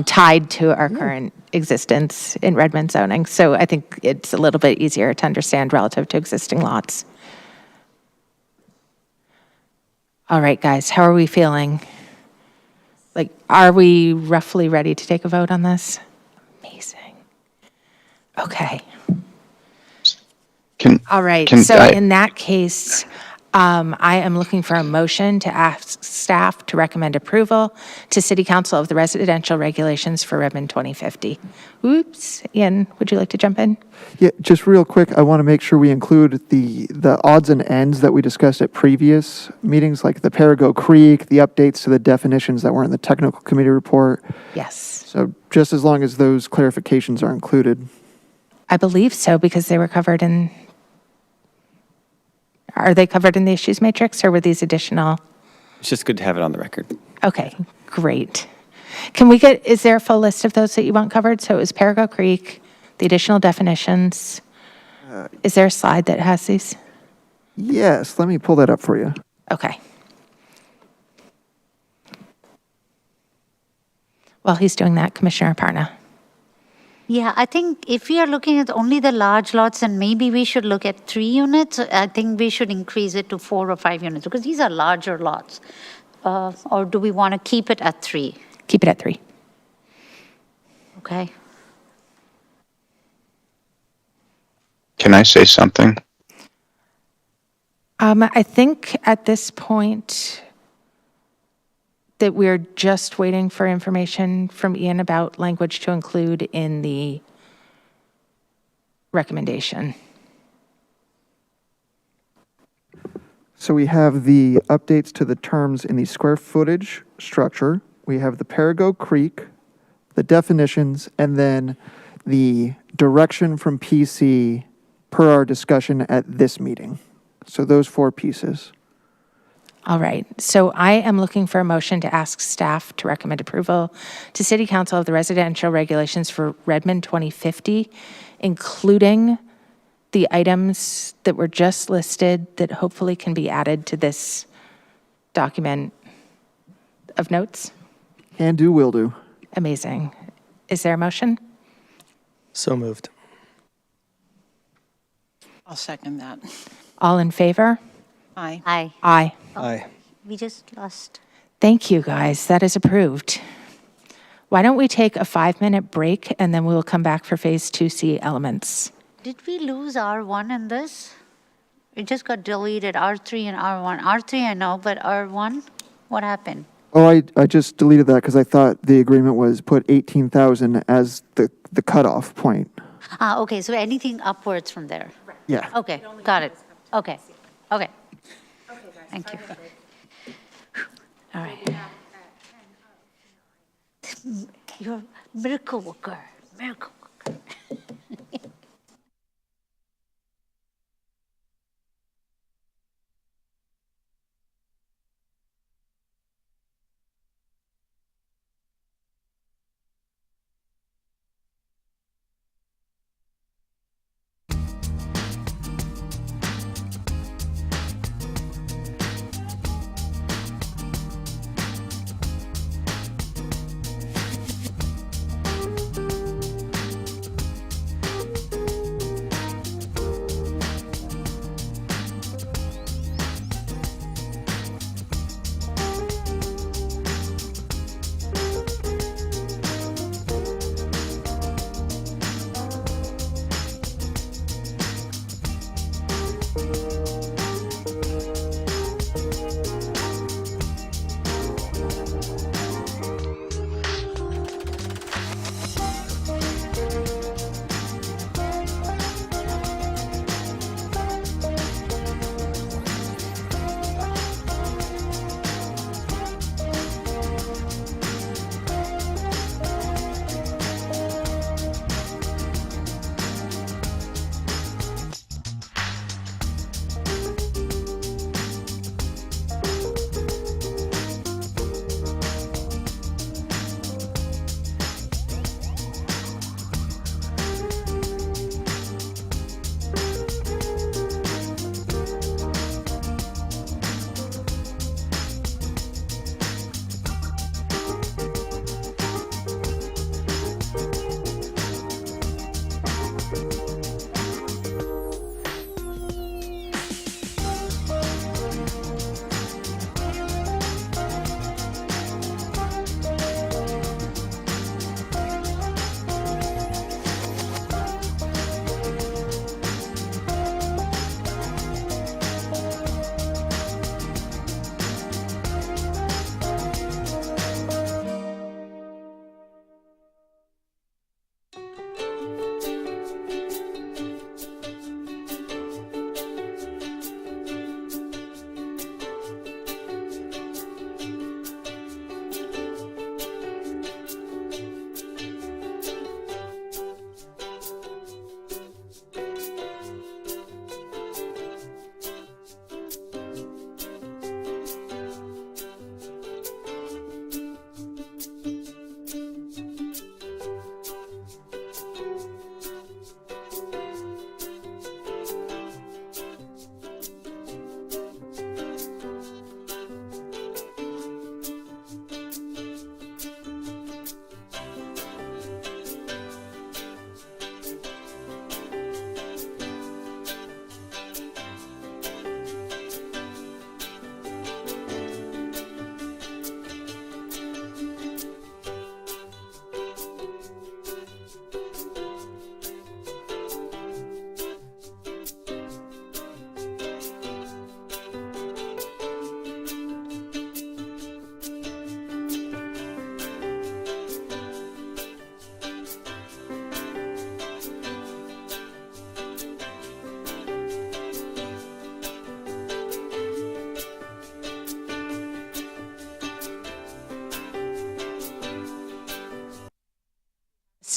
tied to our current existence in Redmond zoning. So I think it's a little bit easier to understand relative to existing lots. All right, guys, how are we feeling? Like, are we roughly ready to take a vote on this? Amazing. Okay. All right, in that case, I am looking for a motion to ask staff to recommend approval to City Council of the residential regulations for Redmond 2050. Oops, Ian, would you like to jump in? Yeah, just real quick, I want to make sure we include the odds and ends that we discussed at previous meetings, like the Perigo Creek, the updates to the definitions that were in the technical committee report. Yes. So just as long as those clarifications are included. I believe so, because they were covered in, are they covered in the issues matrix, or were these additional? It's just good to have it on the record. Okay, great. Can we get, is there a full list of those that you want covered? So it was Perigo Creek, the additional definitions. Is there a slide that has these? Yes, let me pull that up for you. Okay. While he's doing that, Commissioner Aparna. Yeah, I think if we are looking at only the large lots, then maybe we should look at 3 units. I think we should increase it to 4 or 5 units because these are larger lots. Or do we want to keep it at 3? Keep it at 3. Okay. Can I say something? I think at this point that we're just waiting for information from Ian about language to include in the recommendation. So we have the updates to the terms in the square footage structure. We have the Perigo Creek, the definitions, and then the direction from PC per our discussion at this meeting. So those 4 pieces. All right, so I am looking for a motion to ask staff to recommend approval to City Council of the residential regulations for Redmond 2050, including the items that were just listed that hopefully can be added to this document of notes. Can do, will do. Amazing. Is there a motion? So moved. I'll second that. All in favor? Aye. Aye. Aye. Aye. We just lost. Thank you, guys. That is approved. Why don't we take a 5-minute break, and then we will come back for Phase 2C elements. Did we lose R1 in this? It just got deleted, R3 and R1. R3 I know, but R1, what happened? Oh, I just deleted that because I thought the agreement was put 18,000 as the cutoff point. Ah, okay, so anything upwards from there? Yeah. Okay, got it. Okay, okay. Thank you. All right. You're a miracle worker, miracle worker.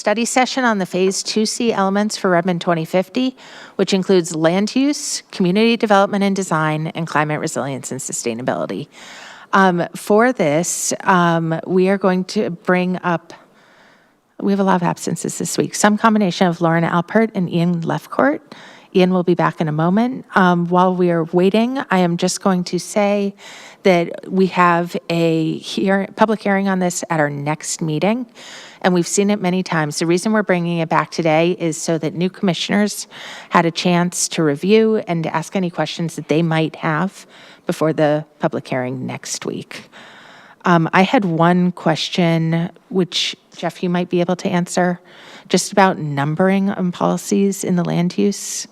study session on the Phase 2C elements for Redmond 2050, which includes land use, community development and design, and climate resilience and sustainability. For this, we are going to bring up, we have a lot of absences this week, some combination of Lauren Alpert and Ian Lefcourt. Ian will be back in a moment. While we are waiting, I am just going to say that we have a public hearing on this at our next meeting, and we've seen it many times. The reason we're bringing it back today is so that new commissioners had a chance to review and to ask any questions that they might have before the public hearing next week. I had one question, which, Jeff, you might be able to answer, just about numbering on policies in the land use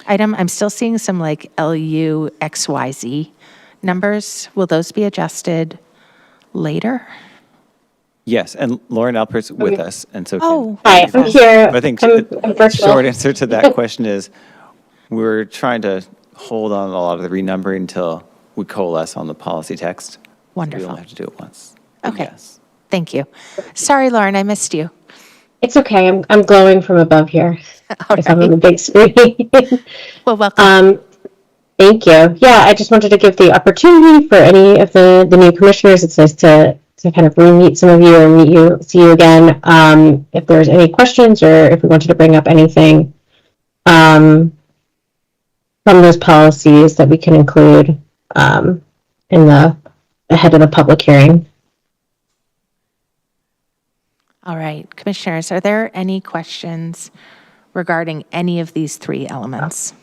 item. I'm still seeing some like LU XYZ numbers. Will those be adjusted later? Yes, and Lauren Alpert's with us, and so. Oh. Hi, I'm here. I think I'm the virtual. short answer to that question is, we're trying to hold on a lot of the renumbering until we coalesce on the policy text. Wonderful. We only have to do it once. But Okay. yes. Thank you. Sorry, Lauren, I missed you. It's okay. I'm glowing from above here. If I'm on the big screen. Well, welcome. Thank you. Yeah, I just wanted to give the opportunity for any of the new commissioners. It's nice to kind of re-meet some of you and see you again. If there's any questions or if we wanted to bring up anything from those policies that we can include ahead of the public hearing. All right, commissioners, are there any questions regarding any of these three elements?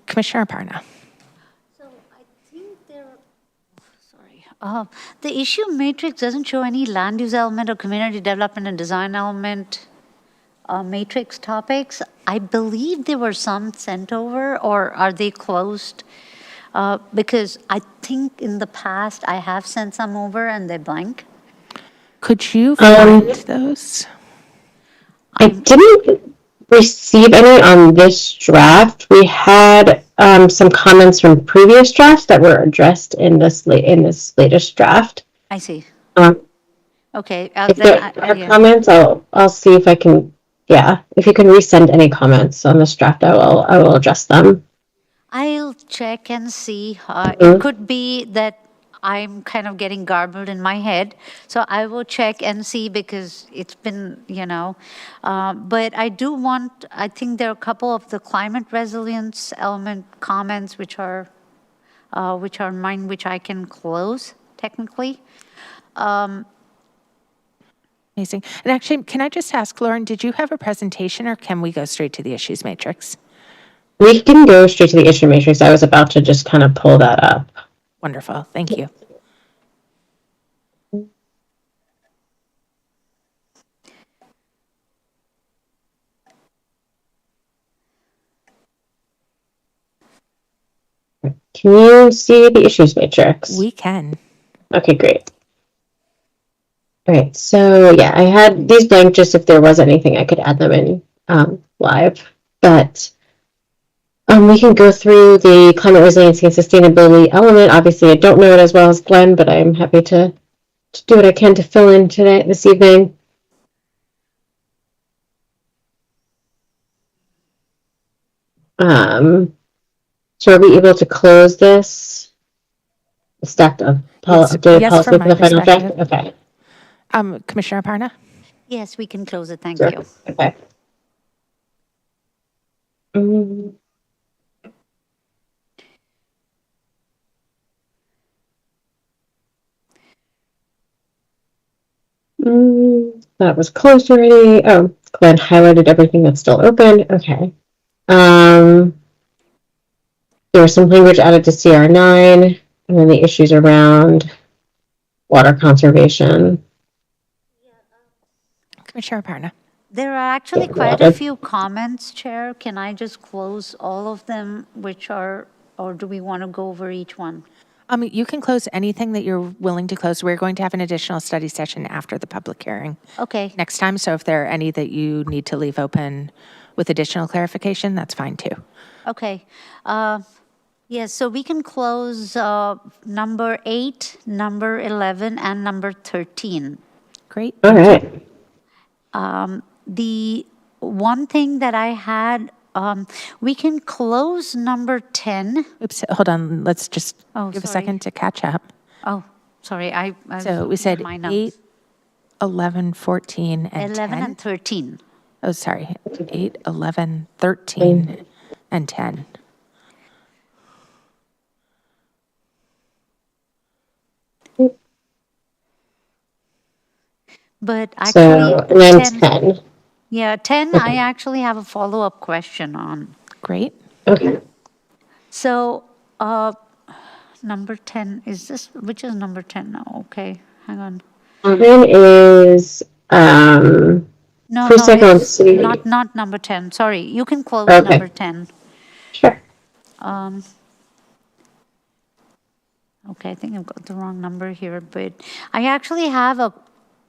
Commissioner Aparna. So I think the issue matrix doesn't show any land use element or community development and design element matrix topics. I believe there were some sent over, or are they closed? Because I think in the past I have sent some over and they're blank. Could you find those? I didn't receive any on this draft. We had some comments from previous drafts that were addressed in this latest draft. I see. Okay. If there are comments, I'll see if I can. Yeah, if you can resend any comments on this draft, I will address them. I'll check and see. It could be that I'm kind of getting garbled in my head. So I will check and see, because it's been, but I think there are a couple of the climate resilience element comments which are mine, which I can close technically. Amazing. And actually, can I just ask, Lauren, did you have a presentation, or can we go straight to the issues matrix? We can go straight to the issue matrix. I was about to just kind of pull that up. Wonderful. Thank you. Can you see the issues matrix? We can. Okay, great. All right, so yeah, I had these blank just if there was anything I could add them in live, but we can go through the climate resiliency and sustainability element. Obviously, I don't know it as well as Glenn, but I'm happy to do what I can to fill in this evening. So are we able to close this? The stacked of policy for the final draft? Okay. Commissioner Aparna? Yes, we can close it. Thank Sure. you. Okay. That was closed already. Oh, Glenn highlighted everything that's still open. Okay. There was some language added to CR9, and then the issues around water conservation. Commissioner Aparna. There are actually quite a few comments, Chair. Can I just close all of them, or do we want to go over each one? You can close anything that you're willing to close. We're going to have an additional study session after the public hearing Okay. next time. So if there are any that you need to leave open with additional clarification, that's fine too. Okay. Yes, so we can close number 8, number 11, and number 13. Great. All Thank you. right. The one thing that I had, we can close number 10. Oops, hold on. Let's just Oh, give a sorry. second to catch up. Oh, sorry, I was So we looking said at my notes. 8, 11, 14, and 11 10. and 13. Oh, sorry. 8, 11, 13, and 10. But So, actually, and then 10, 10. yeah, 10, I actually have a follow-up question on. Great. Okay. So, number 10, which is number 10 now? Okay, hang on. Mine is No, first no, cycle and it's city. not number 10. Sorry, you can close number Okay, 10. sure. Okay, I think I've got the wrong number here, but I actually have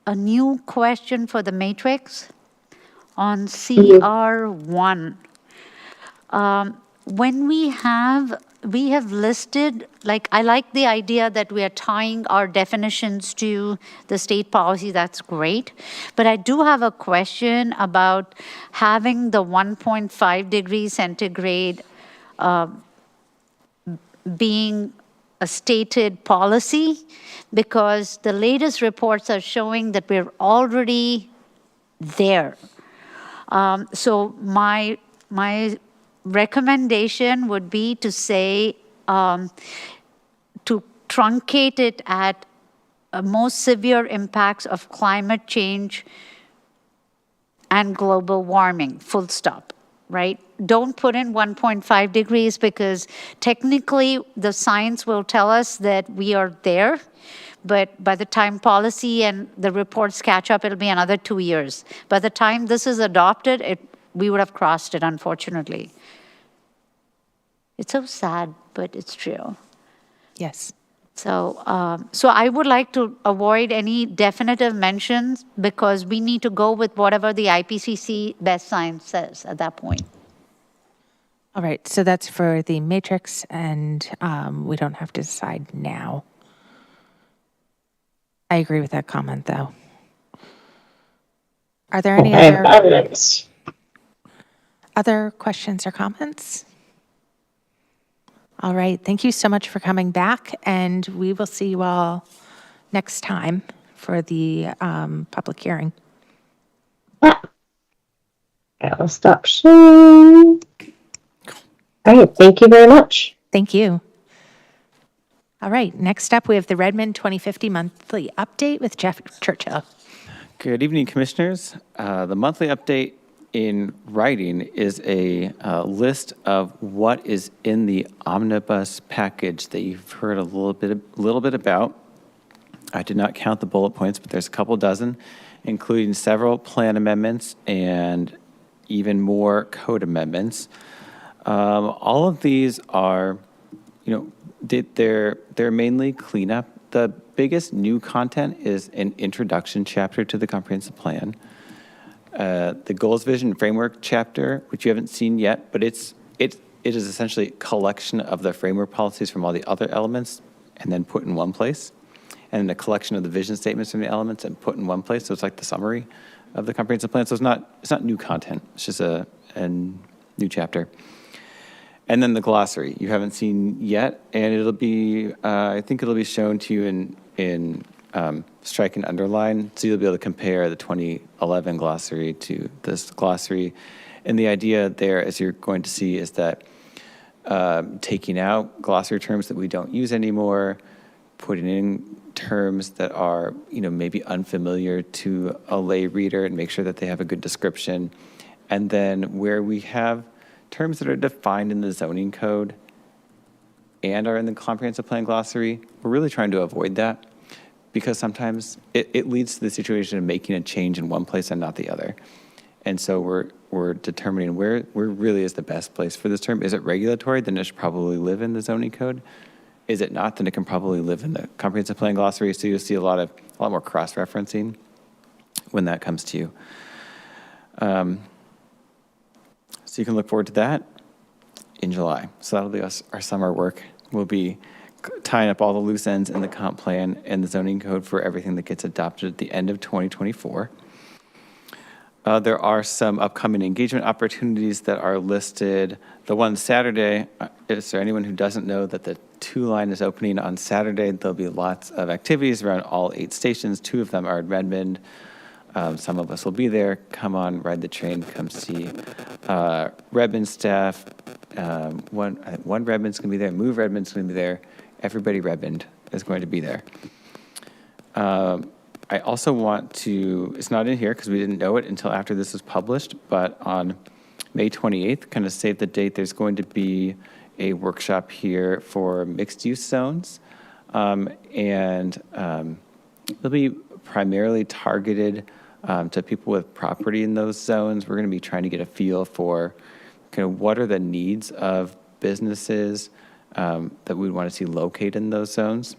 a new question for the matrix on CR1. When we have listed, like, I like the idea that we are tying our definitions to the state policy, that's great. But I do have a question about having the 1.5 degrees centigrade being a stated policy, because the latest reports are showing that we're already there. So my recommendation would be to say, to truncate it at most severe impacts of climate change and global warming, full stop, right? Don't put in 1.5 degrees, because technically the science will tell us that we are there, but by the time policy and the reports catch up, it'll be another 2 years. By the time this is adopted, we would have crossed it, unfortunately. It's so sad, but it's true. Yes. So, so I would like to avoid any definitive mentions, because we need to go with whatever the IPCC best science says at that point. All right. So that's for the matrix, and we don't have to decide now. I agree with that comment, though. Are there any other questions or comments? All right. Thank you so much for coming back, and we will see you all next time for the public hearing. Yeah. I'll stop sharing. All right, thank you very much. Thank you. All right. Next up, we have the Redmond 2050 monthly update with Jeff Churchill. Good evening, commissioners. The monthly update in writing is a list of what is in the omnibus package that you've heard a little bit about. I did not count the bullet points, but there's a couple dozen, including several plan amendments and even more code amendments. All of these are, they're mainly cleanup. The biggest new content is an introduction chapter to the comprehensive plan. The goals, vision, and framework chapter, which you haven't seen yet, but it is essentially a collection of the framework policies from all the other elements and then put in one place, and a collection of the vision statements from the elements and put in one place. So it's like the summary of the comprehensive plan. So it's not new content. It's just a new chapter. And then the glossary you haven't seen yet, and it'll be I think it'll be shown to you in strike and underline, so you'll be able to compare the 2011 glossary to this glossary. And the idea there, as you're going to see, is that taking out glossary terms that we don't use anymore, putting in terms that are maybe unfamiliar to a lay reader, and make sure that they have a good description. And then where we have terms that are defined in the zoning code and are in the comprehensive plan glossary, we're really trying to avoid that, because sometimes it leads to the situation of making a change in one place and not the other. And so we're determining where really is the best place for this term. Is it regulatory? Then it should probably live in the zoning code. Is it not? Then it can probably live in the comprehensive plan glossary. So you'll see a lot more cross-referencing when that comes to you. So you can look forward to that in July. So that'll be our summer work. We'll be tying up all the loose ends in the comp plan and the zoning code for everything that gets adopted at the end of 2024. There are some upcoming engagement opportunities that are listed. The one Saturday, is there anyone who doesn't know that the 2 line is opening on Saturday? There'll be lots of activities around all 8 stations. 2 of them are in Redmond. Some of us will be there. Come on, ride the train, come see Redmond staff. One Redmond's going to be there. Move Redmond's going to be there. Everybody Redmond is going to be there. I also want to, it's not in here because we didn't know it until after this was published, but on May 28th, kind of save the date, there's going to be a workshop here for mixed-use zones. It'll be primarily targeted to people with property in those zones. We're going to be trying to get a feel for kind of what are the needs of businesses that we want to see located in those zones.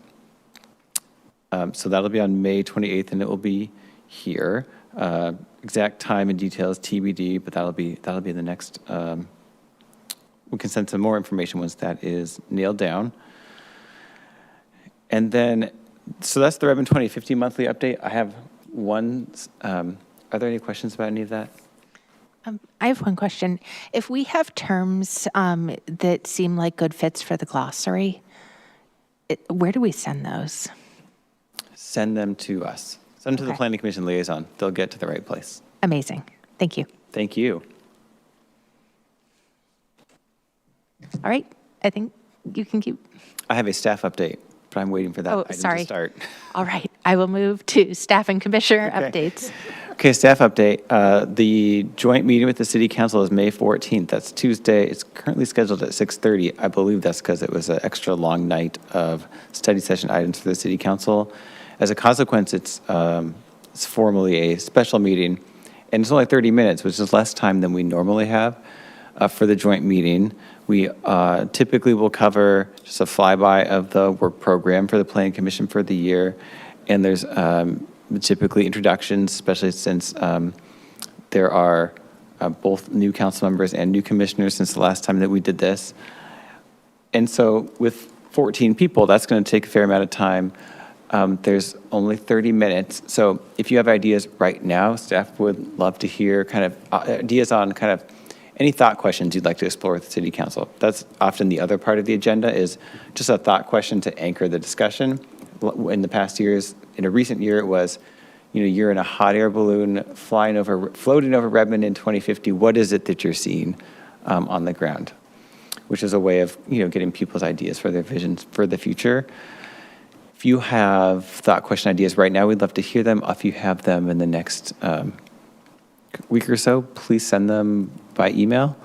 So that'll be on May 28th, and it will be here. Exact time and details TBD, but that'll be in the next. We can send some more information once that is nailed down. And then, so that's the Redmond 2050 monthly update. I have one. Are there any questions about any of that? I have one question. If we have terms that seem like good fits for the glossary, where do we send those? Send them to us. Send them to the Planning Commission liaison. They'll get to the right place. Amazing. Thank you. Thank you. All right. I think you can keep. I have a staff update, but I'm waiting for that item sorry. to start. All right. I will move to staff and commissioner updates. Okay, staff update. The joint meeting with the city council is May 14th. That's Tuesday. It's currently scheduled at 6:30. I believe that's because it was an extra long night of study session items for the city council. As a consequence, it's formally a special meeting, and it's only 30 minutes, which is less time than we normally have for the joint meeting. We typically will cover just a flyby of the work program for the Planning Commission for the year, and there's typically introductions, especially since there are both new council members and new commissioners since the last time that we did this. And so with 14 people, that's going to take a fair amount of time. There's only 30 minutes. So if you have ideas right now, staff would love to hear kind of ideas on kind of any thought questions you'd like to explore with the city council. That's often the other part of the agenda, is just a thought question to anchor the discussion. In the past years, in a recent year, it was, you're in a hot air balloon floating over Redmond in 2050. What is it that you're seeing on the ground? Which is a way of, getting people's ideas for their visions for the future. If you have thought question ideas right now, we'd love to hear them. If you have them in the next week or so, please send them by email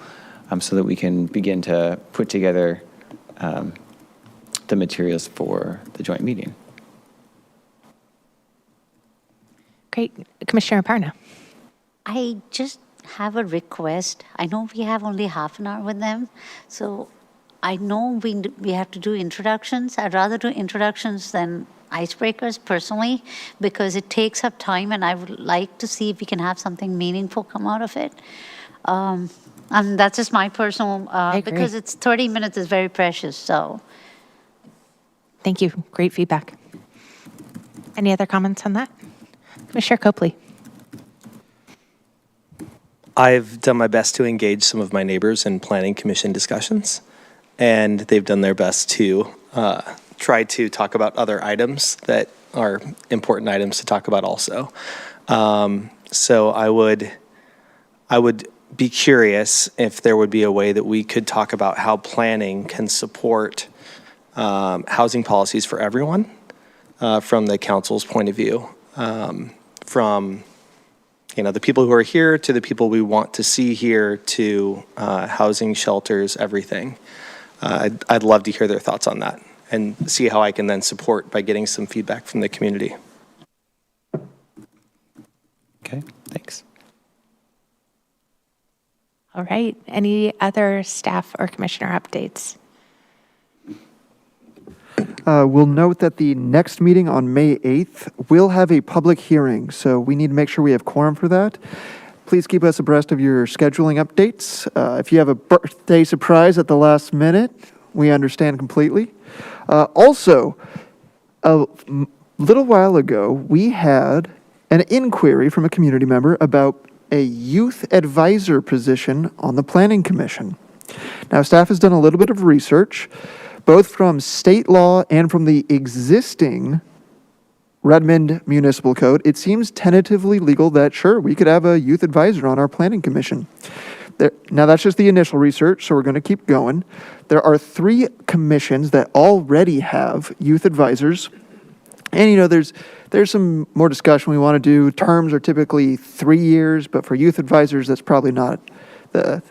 so that we can begin to put together the materials for the joint meeting. Great. Commissioner Aparna. I just have a request. I know we have only half an hour with them, so I know we have to do introductions. I'd rather do introductions than icebreakers personally, because it takes up time, and I would like to see if we can have something meaningful come out of it. And that's just my personal, because it's 30 minutes is very precious, so. Thank you. Great feedback. Any other comments on that? Commissioner Copley. I've done my best to engage some of my neighbors in planning commission discussions, and they've done their best to try to talk about other items that are important items to talk about also. So I would be curious if there would be a way that we could talk about how planning can support housing policies for everyone from the council's point of view, from the people who are here to the people we want to see here to housing, shelters, everything. I'd love to hear their thoughts on that and see how I can then support by getting some feedback from the community. Okay, thanks. All right. Any other staff or commissioner updates? We'll note that the next meeting on May 8th will have a public hearing, so we need to make sure we have quorum for that. Please keep us abreast of your scheduling updates. If you have a birthday surprise at the last minute, we understand completely. Also, a little while ago, we had an inquiry from a community member about a youth advisor position on the Planning Commission. Now, staff has done a little bit of research, both from state law and from the existing Redmond Municipal Code. It seems tentatively legal that, sure, we could have a youth advisor on our Planning Commission. Now, that's just the initial research, so we're going to keep going. There are 3 commissions that already have youth advisors. And, you know, there's some more discussion we want to do. Terms are typically 3 years, but for youth advisors, that's probably not the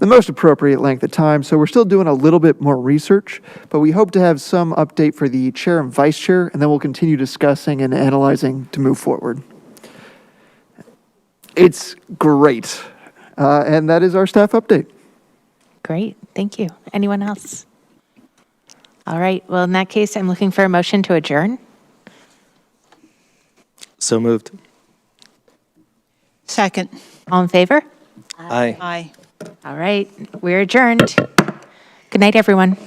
most appropriate length of time. So we're still doing a little bit more research, but we hope to have some update for the chair and vice chair, and then we'll continue discussing and analyzing to move forward. It's great. And that is our staff update. Great, thank you. Anyone else? All right, well, in that case, I'm looking for a motion to adjourn. So moved. Second. All in favor? Aye. Aye. All right, we're adjourned. Good night, everyone.